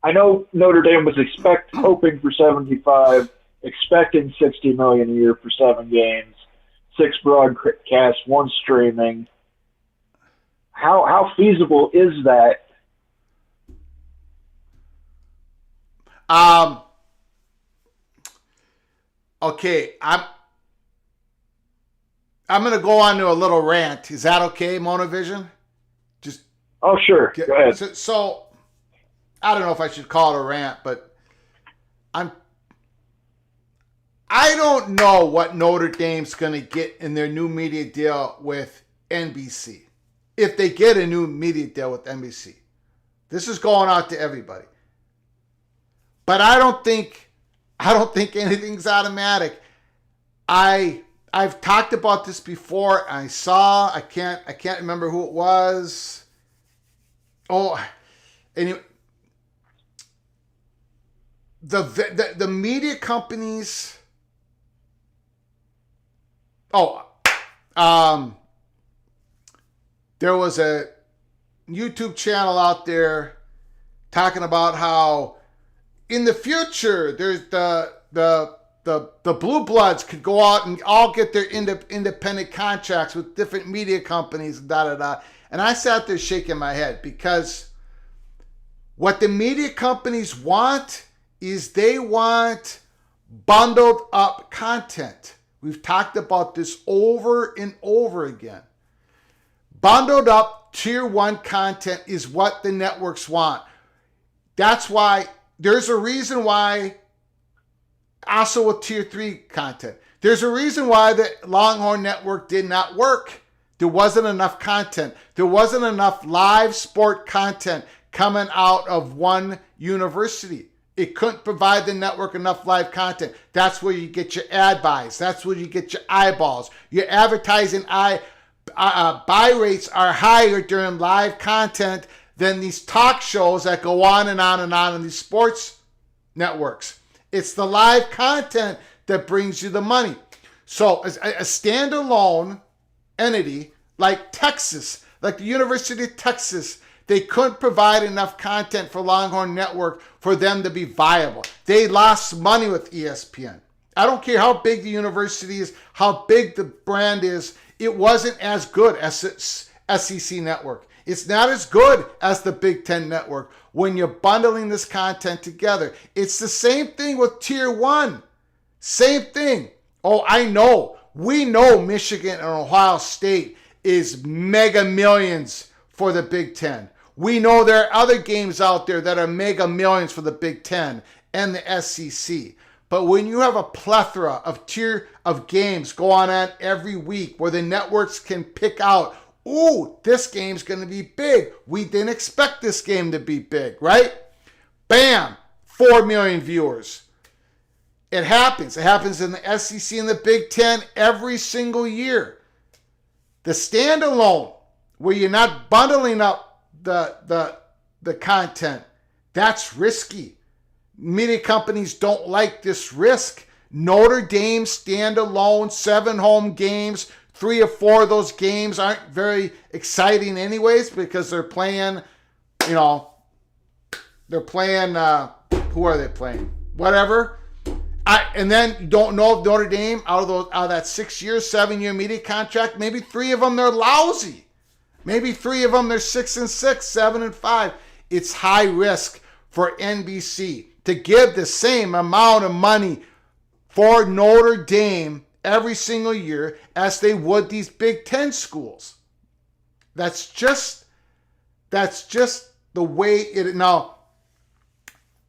Speaker 6: I know Notre Dame was hoping for 75, expecting $60 million a year for 7 games, 6 broadcasts, 1 streaming. How feasible is that?
Speaker 1: Okay, I'm going to go on to a little rant. Is that okay, Monovision? Just
Speaker 6: sure. Go ahead.
Speaker 1: So I don't know if I should call it a rant, but I don't know what Notre Dame's going to get in their new media deal with NBC. If they get a new media deal with NBC. This is going out to everybody. But I don't think anything's automatic. I've talked about this before. I can't remember who it was. Oh, anyway, the media companies. There was a YouTube channel out there talking about how in the future there's the blue bloods could go out and all get their independent contracts with different media companies, and I sat there shaking my head, because what the media companies want is they want bundled up content. We've talked about this over and over again. Bundled up tier 1 content is what the networks want. That's why there's a reason why also with tier 3 content. There's a reason why the Longhorn Network did not work. There wasn't enough content. There wasn't enough live sport content coming out of one university. It couldn't provide the network enough live content. That's where you get your ad buys. That's where you get your eyeballs. Your advertising buy rates are higher during live content than these talk shows that go on and on and on in these sports networks. It's the live content that brings you the money. So a standalone entity like Texas, like the University of Texas, they couldn't provide enough content for Longhorn Network for them to be viable. They lost money with ESPN. I don't care how big the university is, how big the brand is, it wasn't as good as SEC Network. It's not as good as the Big Ten Network when you're bundling this content together. It's the same thing with Tier 1. Same thing. Oh, I know. We know Michigan and Ohio State is mega millions for the Big Ten. We know there are other games out there that are mega millions for the Big Ten and the SEC. But when you have a plethora of games going on every week where the networks can pick out, ooh, this game's going to be big. We didn't expect this game to be big, right? Bam, 4 million viewers. It happens. It happens in the SEC and the Big Ten every single year. The standalone, where you're not bundling up the content, that's risky. Media companies don't like this risk. Notre Dame standalone, 7 home games. 3 or 4 of those games aren't very exciting anyways because they're playing, who are they playing? Whatever. And then you don't know if Notre Dame, out of that 6-year, 7-year media contract, maybe 3 of them they're lousy. Maybe 3 of them they're 6-6, 7-5. It's high risk for NBC to give the same amount of money for Notre Dame every single year as they would these Big Ten schools. That's just the way it. Now,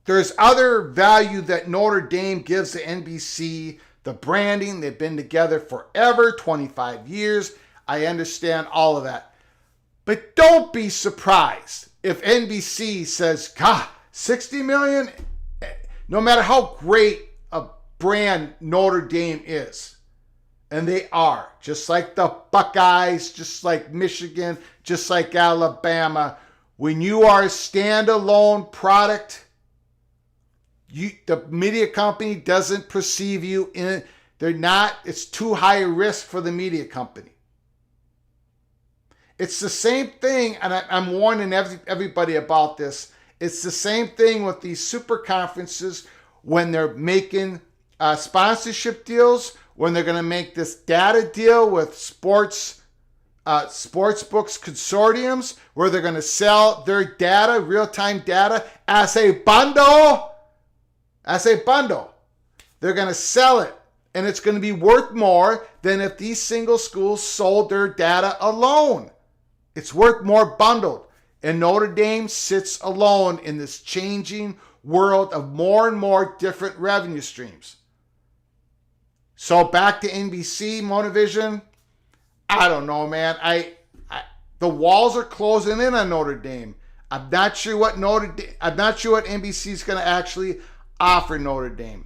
Speaker 1: there's other value that Notre Dame gives to NBC, the branding. They've been together forever, 25 years. I understand all of that. But don't be surprised if NBC says, God, $60 million, no matter how great a brand Notre Dame is. And they are, just like the Buckeyes, just like Michigan, just like Alabama. When you are a standalone product, the media company doesn't perceive you in, it's too high a risk for the media company. It's the same thing, and I'm warning everybody about this. It's the same thing with these super conferences when they're making sponsorship deals, when they're going to make this data deal with sports books consortiums, where they're going to sell their data, real-time data, as a bundle. As a bundle. They're going to sell it, and it's going to be worth more than if these single schools sold their data alone. It's worth more bundled. And Notre Dame sits alone in this changing world of more and more different revenue streams. So back to NBC, Monovision. I don't know, man. The walls are closing in on Notre Dame. I'm not sure what NBC is going to actually offer Notre Dame.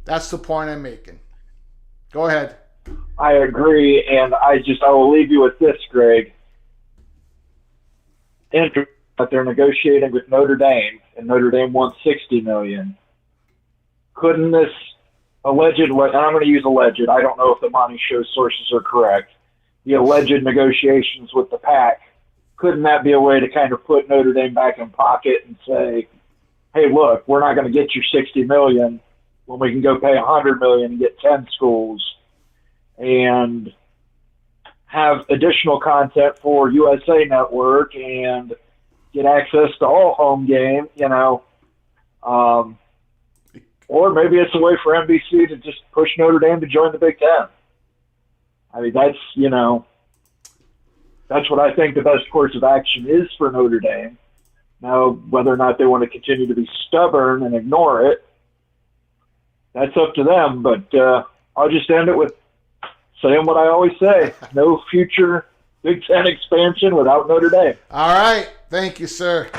Speaker 1: That's the point I'm making. Go ahead.
Speaker 6: I agree, and I will leave you with this, Greg. That they're negotiating with Notre Dame, and Notre Dame wants $60 million. Couldn't this alleged, and I'm going to use alleged, I don't know if the money show sources are correct, the alleged negotiations with the PAC, couldn't that be a way to kind of put Notre Dame back in pocket and say, hey, look, we're not going to get you $60 million when we can go pay $100 million and get 10 schools and have additional content for USA Network and get access to all home game, or maybe it's a way for NBC to just push Notre Dame to join the Big Ten. I mean, that's what I think the best course of action is for Notre Dame. Now, whether or not they want to continue to be stubborn and ignore it, that's up to them. But I'll just end it with saying what I always say: no future Big Ten expansion without Notre Dame.
Speaker 1: All right. Thank you, sir.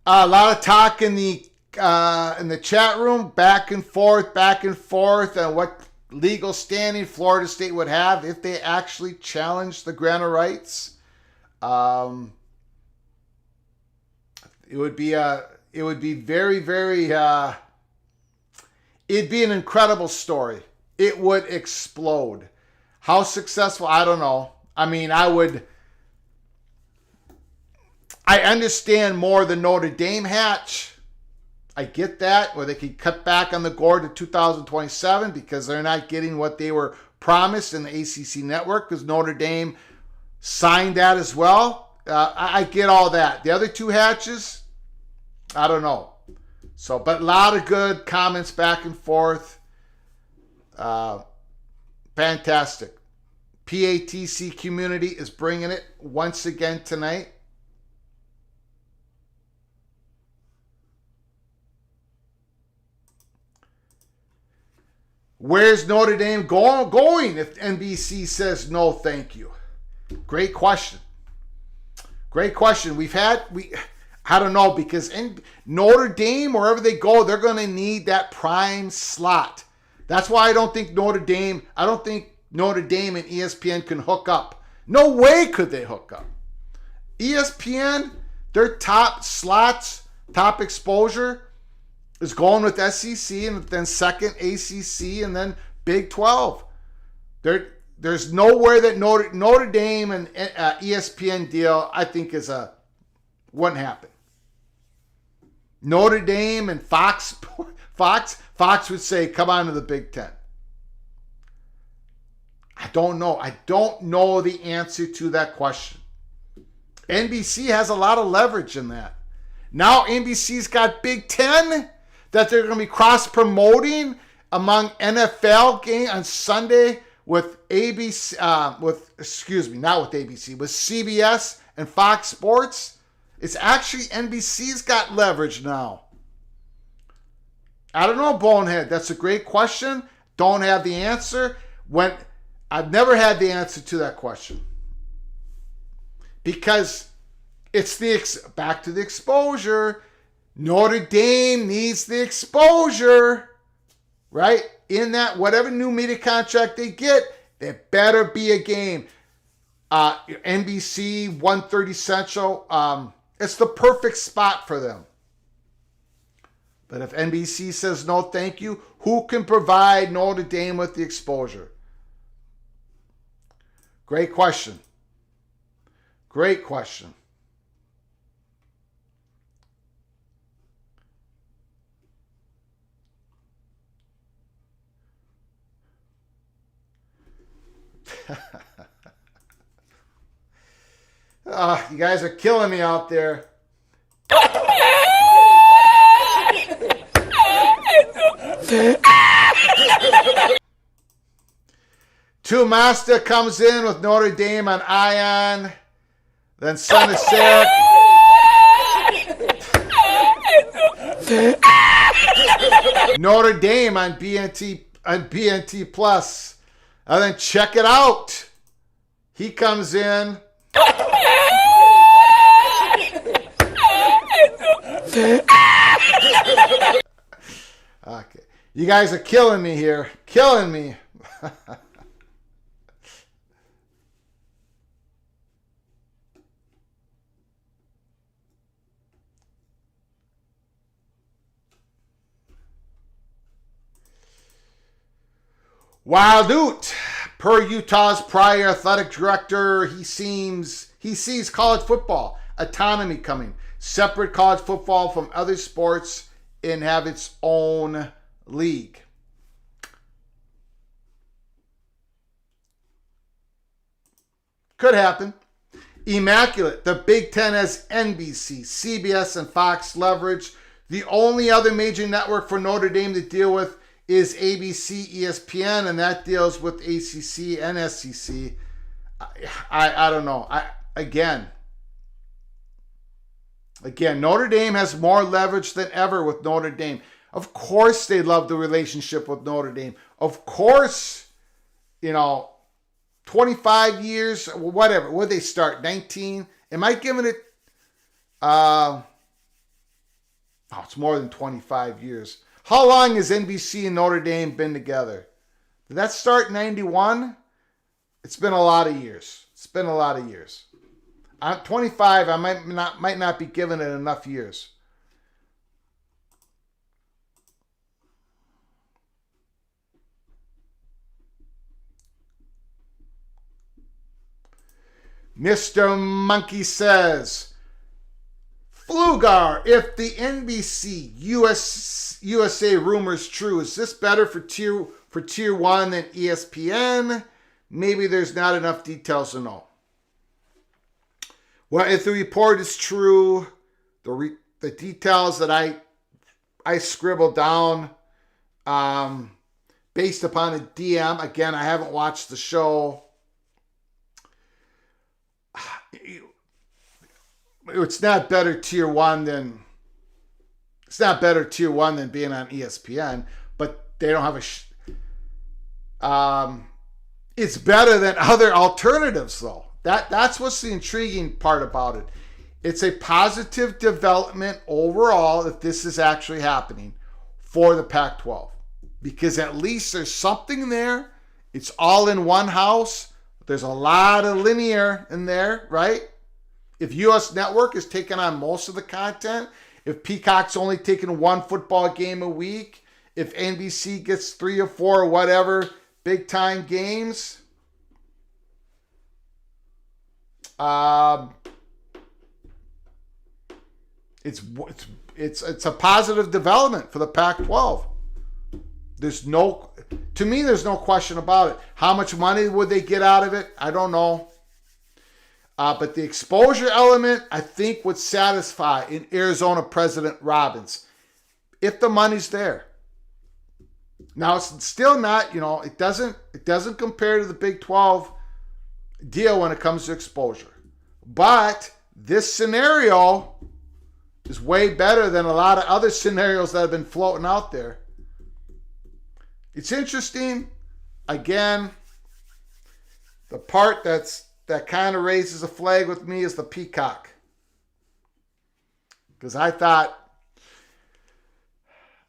Speaker 1: A lot of talk in the chat room, back and forth, and what legal standing Florida State would have if they actually challenged the grant of rights. It would be very, very. It'd be an incredible story. It would explode. How successful? I don't know. I mean, I understand more the Notre Dame hatch. I get that, where they could cut back on the gourd to 2027 because they're not getting what they were promised in the ACC network because Notre Dame signed that as well. I get all that. The other two hatches, I don't know. So, but a lot of good comments back and forth. Fantastic. PATC community is bringing it once again tonight. Where's Notre Dame going if NBC says no, thank you? Great question. Great question. I don't know, because Notre Dame, wherever they go, they're going to need that prime slot. That's why I don't think Notre Dame and ESPN can hook up. No way could they hook up. ESPN, their top slots, top exposure is going with SEC, and then second ACC, and then Big 12. There's nowhere that Notre Dame and ESPN deal, I think, wouldn't happen. Notre Dame and Fox would say, come on to the Big Ten. I don't know. I don't know the answer to that question. NBC has a lot of leverage in that. Now NBC's got Big Ten that they're going to be cross-promoting among NFL games on Sunday with ABC, with CBS and Fox Sports. It's actually NBC's got leverage now. I don't know, Bonehead. That's a great question. Don't have the answer. I've never had the answer to that question. Because it's back to the exposure. Notre Dame needs the exposure, right? In that, whatever new media contract they get, there better be a game. NBC, 1:30 Central, it's the perfect spot for them. But if NBC says no, thank you, who can provide Notre Dame with the exposure? Great question. Great question. You guys are killing me out there. Two Master comes in with Notre Dame on Ion. Then Son of Sarah. Notre Dame on BNT Plus. And then check it out. He comes in. Okay. You guys are killing me here. Killing me. Wild Oot, per Utah's prior athletic director, he sees college football autonomy coming, separate college football from other sports, and have its own league. Could happen. Immaculate. The Big Ten has NBC, CBS, and Fox leverage. The only other major network for Notre Dame to deal with is ABC, ESPN, and that deals with ACC and SEC. I don't know. Again, Notre Dame has more leverage than ever with Notre Dame. Of course they love the relationship with Notre Dame. Of course, 25 years, whatever. Would they start? 19? Am I giving it... it's more than 25 years. How long has NBC and Notre Dame been together? Did that start in 91? It's been a lot of years. I'm 25. I might not be giving it enough years. Mr. Monkey says, Flugar, if the NBC USA rumor's true, is this better for tier 1 than ESPN? Maybe there's not enough details to know. Well, if the report is true, the details that I scribbled down based upon a DM, again, I haven't watched the show. It's not better tier 1 than being on ESPN, but they don't have It's better than other alternatives, though. That's what's the intriguing part about it. It's a positive development overall if this is actually happening for the Pac-12. Because at least there's something there. It's all in one house. There's a lot of linear in there, right? If US Network is taking on most of the content, if Peacock's only taking one football game a week, if NBC gets 3 or 4 or whatever big time games, it's a positive development for the Pac-12. There's no question about it. How much money would they get out of it? I don't know. But the exposure element, I think, would satisfy in Arizona President Robbins if the money's there. Now it's still not, it doesn't compare to the Big 12 deal when it comes to exposure. But this scenario is way better than a lot of other scenarios that have been floating out there. It's interesting. Again, the part that kind of raises a flag with me is the Peacock. Because I thought,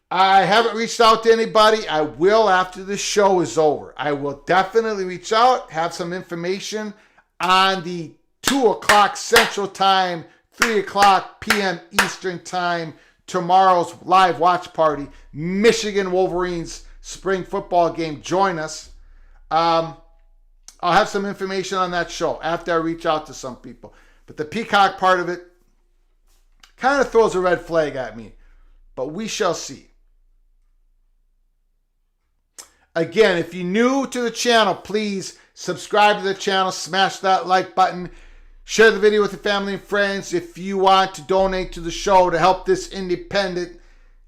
Speaker 1: I haven't reached out to anybody. I will after this show is over. I will definitely reach out, have some information on the 2 o'clock Central Time, 3 o'clock p.m. Eastern Time, tomorrow's live watch party, Michigan Wolverines spring football game. Join us. I'll have some information on that show after I reach out to some people. But the Peacock part of it kind of throws a red flag at me. But we shall see. Again, if you're new to the channel, please subscribe to the channel, smash that like button, share the video with your family and friends. If you want to donate to the show to help this independent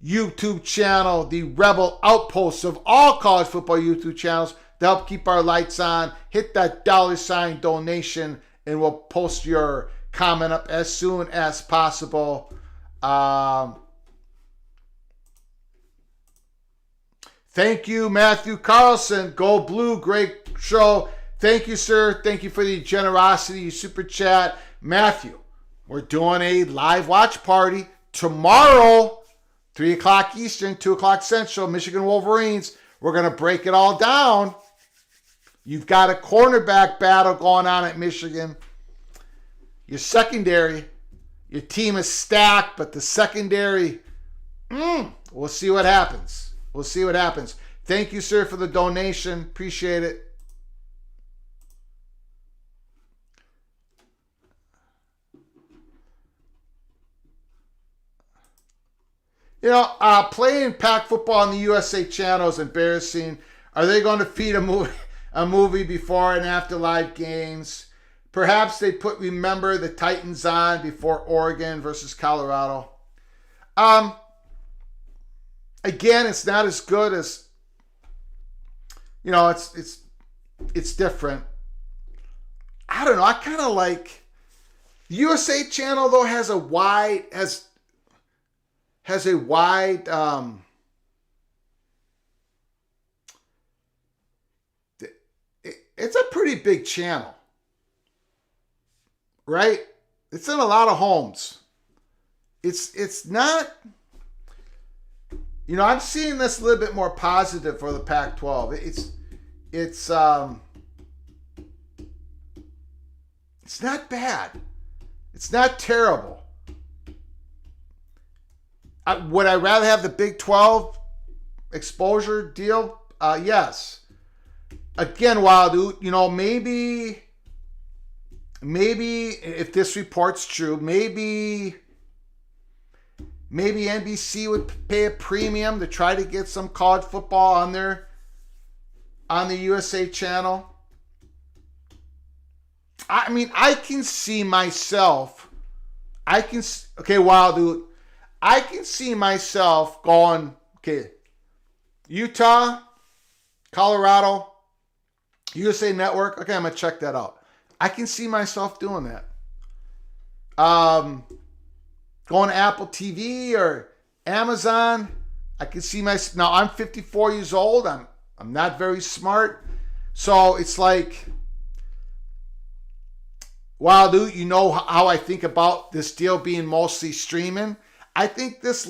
Speaker 1: YouTube channel, the rebel outpost of all college football YouTube channels, to help keep our lights on, hit that $ donation, and we'll post your comment up as soon as possible. Thank you, Matthew Carlson. Go Blue. Great show. Thank you, sir. Thank you for the generosity, super chat. Matthew, we're doing a live watch party tomorrow, 3 o'clock Eastern, 2 o'clock Central, Michigan Wolverines. We're going to break it all down. You've got a cornerback battle going on at Michigan. Your secondary, your team is stacked, but the secondary, we'll see what happens. We'll see what happens. Thank you, sir, for the donation. Appreciate it. Playing Pac football on the USA channel is embarrassing. Are they going to feed a movie before and after live games? Perhaps they put Remember the Titans on before Oregon versus Colorado. Again, it's not as good as, it's different. I don't know. I kind of like the USA channel though has a wide it's a pretty big channel, right? It's in a lot of homes. It's not, I'm seeing this a little bit more positive for the Pac-12. It's not bad. It's not terrible. Would I rather have the Big 12 exposure deal? Yes. Again, Wild, maybe if this report's true, maybe NBC would pay a premium to try to get some college football on the USA channel. I mean, I can see myself. Wild dude. I can see myself going, Utah, Colorado, USA Network. Okay, I'm going to check that out. I can see myself doing that. Going to Apple TV or Amazon. I can see now I'm 54 years old. I'm not very smart. So it's like, wow, dude, you know how I think about this deal being mostly streaming? I think this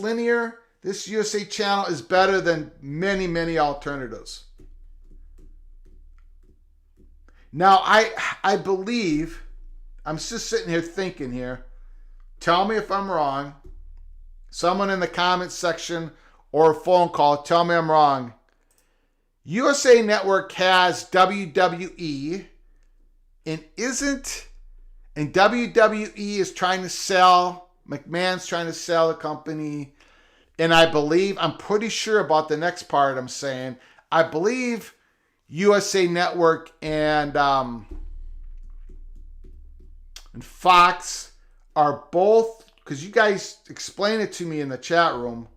Speaker 1: USA channel is better than many, many alternatives. Now, I believe, I'm just sitting here thinking here. Tell me if I'm wrong. Someone in the comments section or a phone call, tell me I'm wrong. USA Network has WWE and WWE is trying to sell, McMahon's trying to sell the company. And I'm pretty sure about the next part I'm saying. I believe USA Network and Fox are both, because you guys explained it to me in the chat room,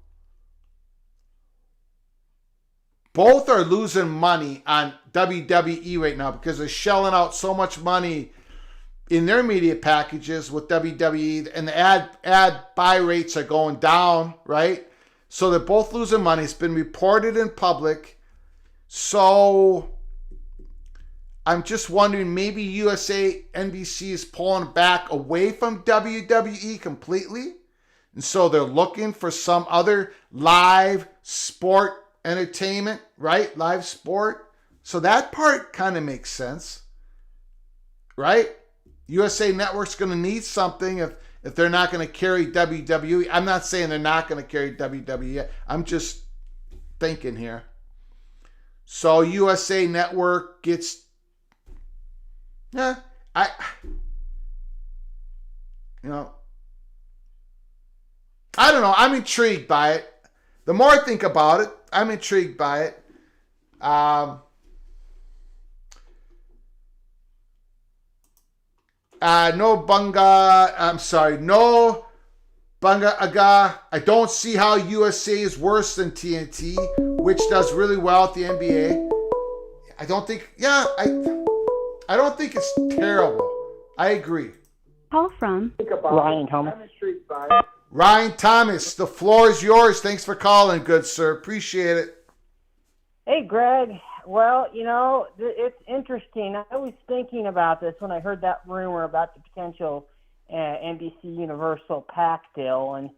Speaker 1: both are losing money on WWE right now because they're shelling out so much money in their media packages with WWE, and the ad buy rates are going down, right? So they're both losing money. It's been reported in public. So I'm just wondering, maybe USA NBC is pulling back away from WWE completely. And so they're looking for some other live sport entertainment, right? Live sport. So that part kind of makes sense, right? USA Network's going to need something if they're not going to carry WWE. I'm not saying they're not going to carry WWE. I'm just thinking here. So USA Network gets, I don't know. I'm intrigued by it. The more I think about it, I'm intrigued by it. No Bunga Aga. I don't see how USA is worse than TNT, which does really well at the NBA. I don't think it's terrible. I agree.
Speaker 2: Call from
Speaker 7: Ryan Thomas.
Speaker 1: Ryan Thomas, the floor is yours. Thanks for calling, good sir. Appreciate it.
Speaker 7: Hey, Greg. Well, it's interesting. I was thinking about this when I heard that rumor about the potential NBC Universal PAC deal, and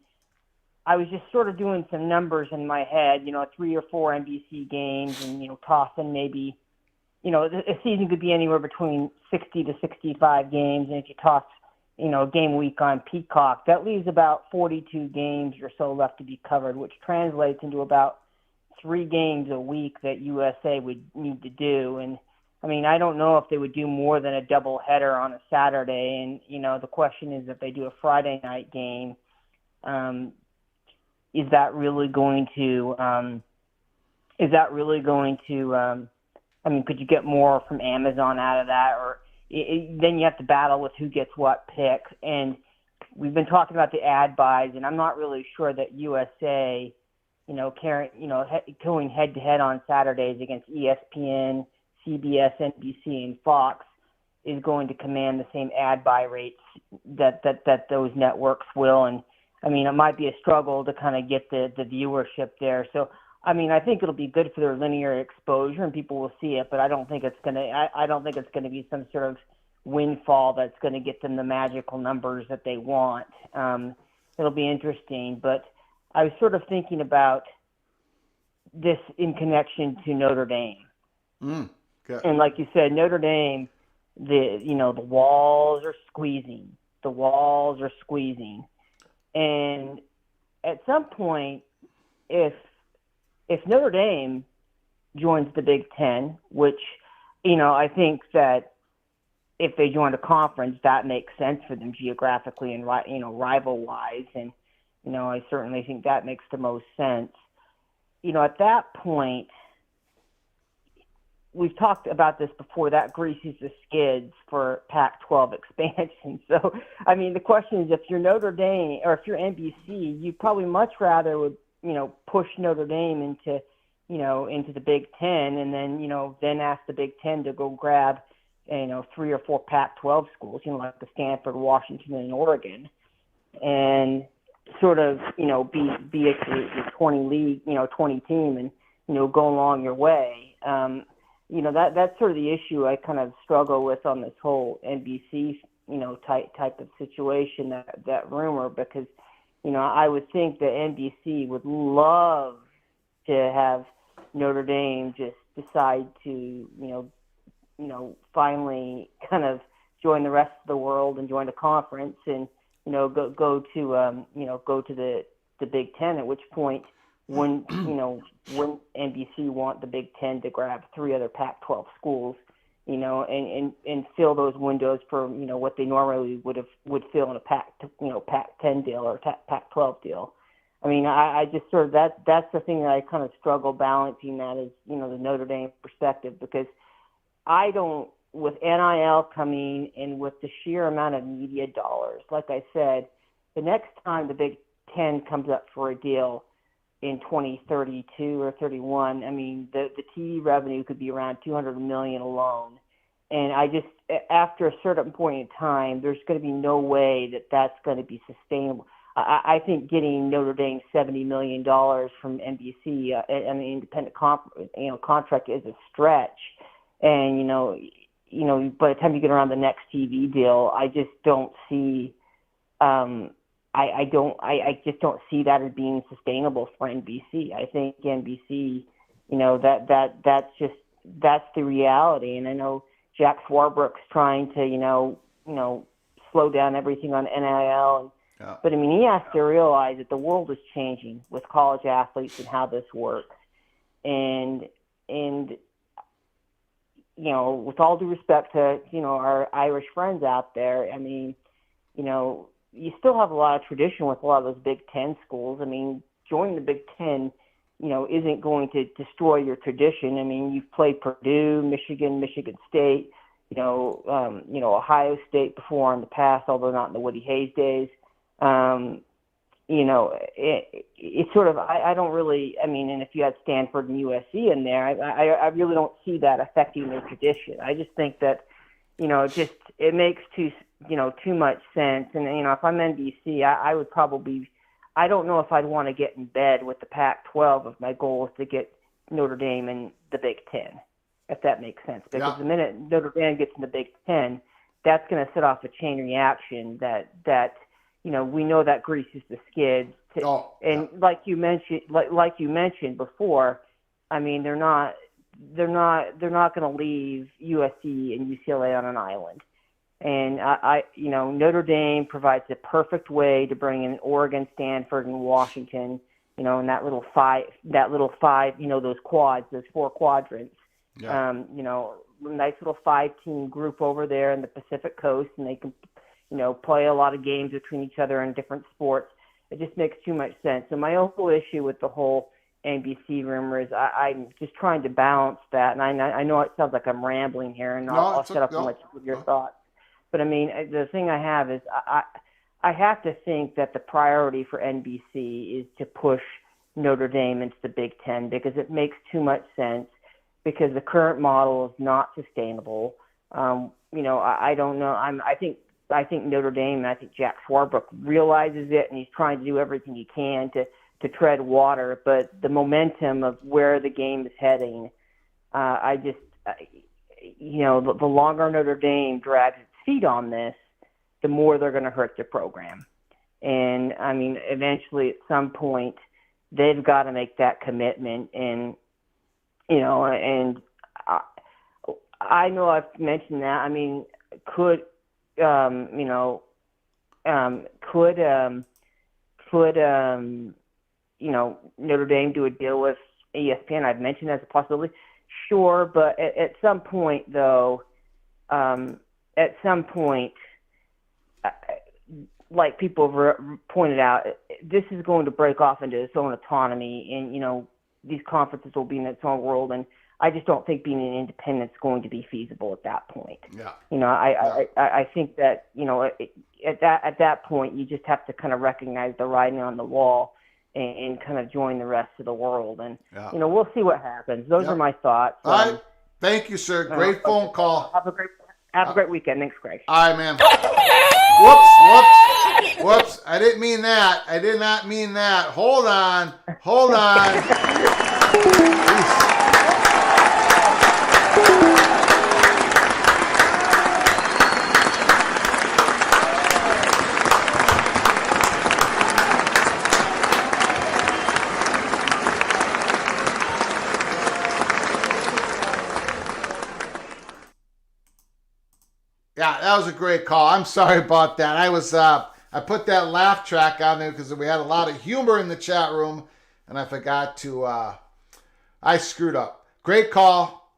Speaker 7: I was just sort of doing some numbers in my head, 3 or 4 NBC games, and, tossing maybe, a season could be anywhere between 60 to 65 games, and if you toss, a game week on Peacock, that leaves about 42 games or so left to be covered, which translates into about 3 games a week that USA would need to do. And I mean, I don't know if they would do more than a double header on a Saturday. And, the question is, if they do a Friday night game, is that really going to, could you get more from Amazon out of that? Or then you have to battle with who gets what pick. And we've been talking about the ad buys, and I'm not really sure that USA, going head to head on Saturdays against ESPN, CBS, NBC, and Fox is going to command the same ad buy rates that those networks will. And I mean, it might be a struggle to kind of get the viewership there. So, I mean, I think it'll be good for their linear exposure and people will see it, but I don't think it's going to be some sort of windfall that's going to get them the magical numbers that they want. It'll be interesting, but I was sort of thinking about this in connection to Notre Dame.
Speaker 1: Okay.
Speaker 7: And like you said, Notre Dame, the walls are squeezing. The walls are squeezing. And at some point, if Notre Dame joins the Big Ten, which, I think that if they join a conference, that makes sense for them geographically and, rival-wise. And, I certainly think that makes the most sense. At that point, we've talked about this before, that greases the skids for Pac-12 expansion. So, I mean, the question is, if you're Notre Dame or if you're NBC, you probably much rather would, push Notre Dame into the Big Ten and then ask the Big Ten to go grab, 3 or 4 Pac-12 schools, like the Stanford, Washington, and Oregon, and sort of, be a 20 league, 20 team and, go along your way. That's sort of the issue I kind of struggle with on this whole NBC, type of situation, that rumor, because, I would think that NBC would love to have Notre Dame just decide to, finally kind of join the rest of the world and join the conference and, go to the Big Ten, at which point when NBC want the Big Ten to grab 3 other Pac-12 schools, and fill those windows for, what they normally would fill in a Pac-10 deal or Pac-12 deal. I mean, I just sort of, that's the thing that I kind of struggle balancing, that is, the Notre Dame perspective, because I don't, with NIL coming and with the sheer amount of media dollars, like I said, the next time the Big Ten comes up for a deal in 2032 or 31, I mean, the TV revenue could be around $200 million alone. And I just, after a certain point in time, there's going to be no way that that's going to be sustainable. I think getting Notre Dame $70 million from NBC an independent contract is a stretch. And, by the time you get around the next TV deal, I just don't see, I just don't see that as being sustainable for NBC. I think NBC, that's the reality. And I know Jack Swarbrook's trying to, slow down everything on NIL. But I mean, he has to realize that the world is changing with college athletes and how this works. And with all due respect to, our Irish friends out there, I mean, you still have a lot of tradition with a lot of those Big Ten schools. I mean, joining the Big Ten, isn't going to destroy your tradition. I mean, you've played Purdue, Michigan State, Ohio State before in the past, although not in the Woody Hayes days. It's sort of, I don't really, I mean, and if you had Stanford and USC in there, I really don't see that affecting their tradition. I just think that, it makes too much sense. And, if I'm NBC, I would probably, I don't know if I'd want to get in bed with the Pac-12 if my goal is to get Notre Dame in the Big Ten, if that makes sense. Because the minute Notre Dame gets in the Big Ten, that's going to set off a chain reaction that we know that greases the skids. Like you mentioned before, I mean, they're not going to leave USC and UCLA on an island. And Notre Dame provides a perfect way to bring in Oregon, Stanford, and Washington, in that little five, those quads, those 4 quadrants. Nice little 5-team group over there in the Pacific Coast, and they can, play a lot of games between each other in different sports. It just makes too much sense. So my whole issue with the whole NBC rumor is I'm just trying to balance that. And I know it sounds like I'm rambling here, and I'll shut up and let you with your thoughts. But I mean, the thing I have is I have to think that the priority for NBC is to push Notre Dame into the Big Ten, because it makes too much sense, because the current model is not sustainable. I don't know. I think Notre Dame, and I think Jack Swarbrook realizes it, and he's trying to do everything he can to tread water. But the momentum of where the game is heading, the longer Notre Dame drags its feet on this, the more they're going to hurt their program. And I mean, eventually, at some point, they've got to make that commitment. And and I know I've mentioned that. I mean, could Notre Dame do a deal with ESPN? I've mentioned that as a possibility. Sure, but at some point, though, like people have pointed out, this is going to break off into its own autonomy, and these conferences will be in its own world, and I just don't think being an independent is going to be feasible at that point. I think that at that point you just have to kind of recognize the writing on the wall and kind of join the rest of the world, and we'll see what happens. Those are my thoughts.
Speaker 1: All right, thank you, sir. Great phone call.
Speaker 7: Have a great weekend. Thanks, Greg.
Speaker 1: All right, man. Whoops. I didn't mean that. I did not mean that. Hold on. That was a great call. I'm sorry about that. I put that laugh track on there because we had a lot of humor in the chat room, and I forgot to. I screwed up. Great call.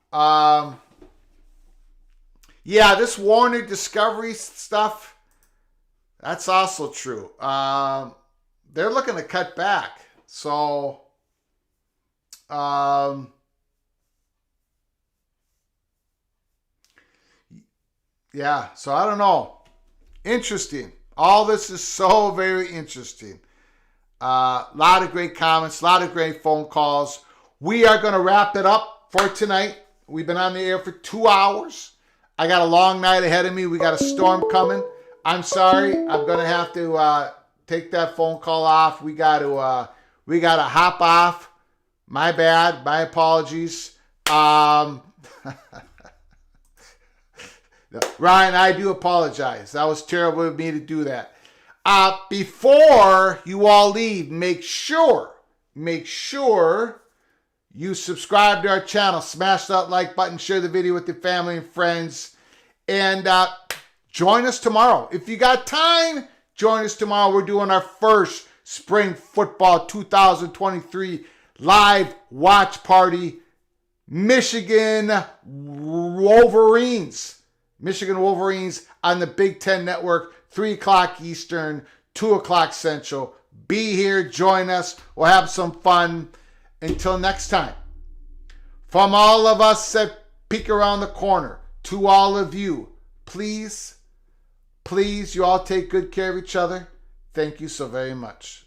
Speaker 1: Yeah, this Warner Discovery stuff. That's also true. They're looking to cut back. So, yeah, so I don't know. Interesting. All this is so very interesting. A lot of great comments, a lot of great phone calls. We are going to wrap it up for tonight. We've been on the air for 2 hours. I got a long night ahead of me. We got a storm coming. I'm sorry. I'm going to have to take that phone call off. We got to hop off. My bad. My apologies. Ryan, I do apologize. That was terrible of me to do that. Before you all leave, make sure you subscribe to our channel, smash that like button, share the video with your family and friends, and join us tomorrow. If you got time, join us tomorrow. We're doing our first Spring Football 2023 live watch party. Michigan Wolverines on the Big Ten Network, 3 o'clock Eastern, 2 o'clock Central. Be here, join us. We'll have some fun. Until next time, from all of us at Peek Around the Corner, to all of you, please, you all take good care of each other. Thank you so very much.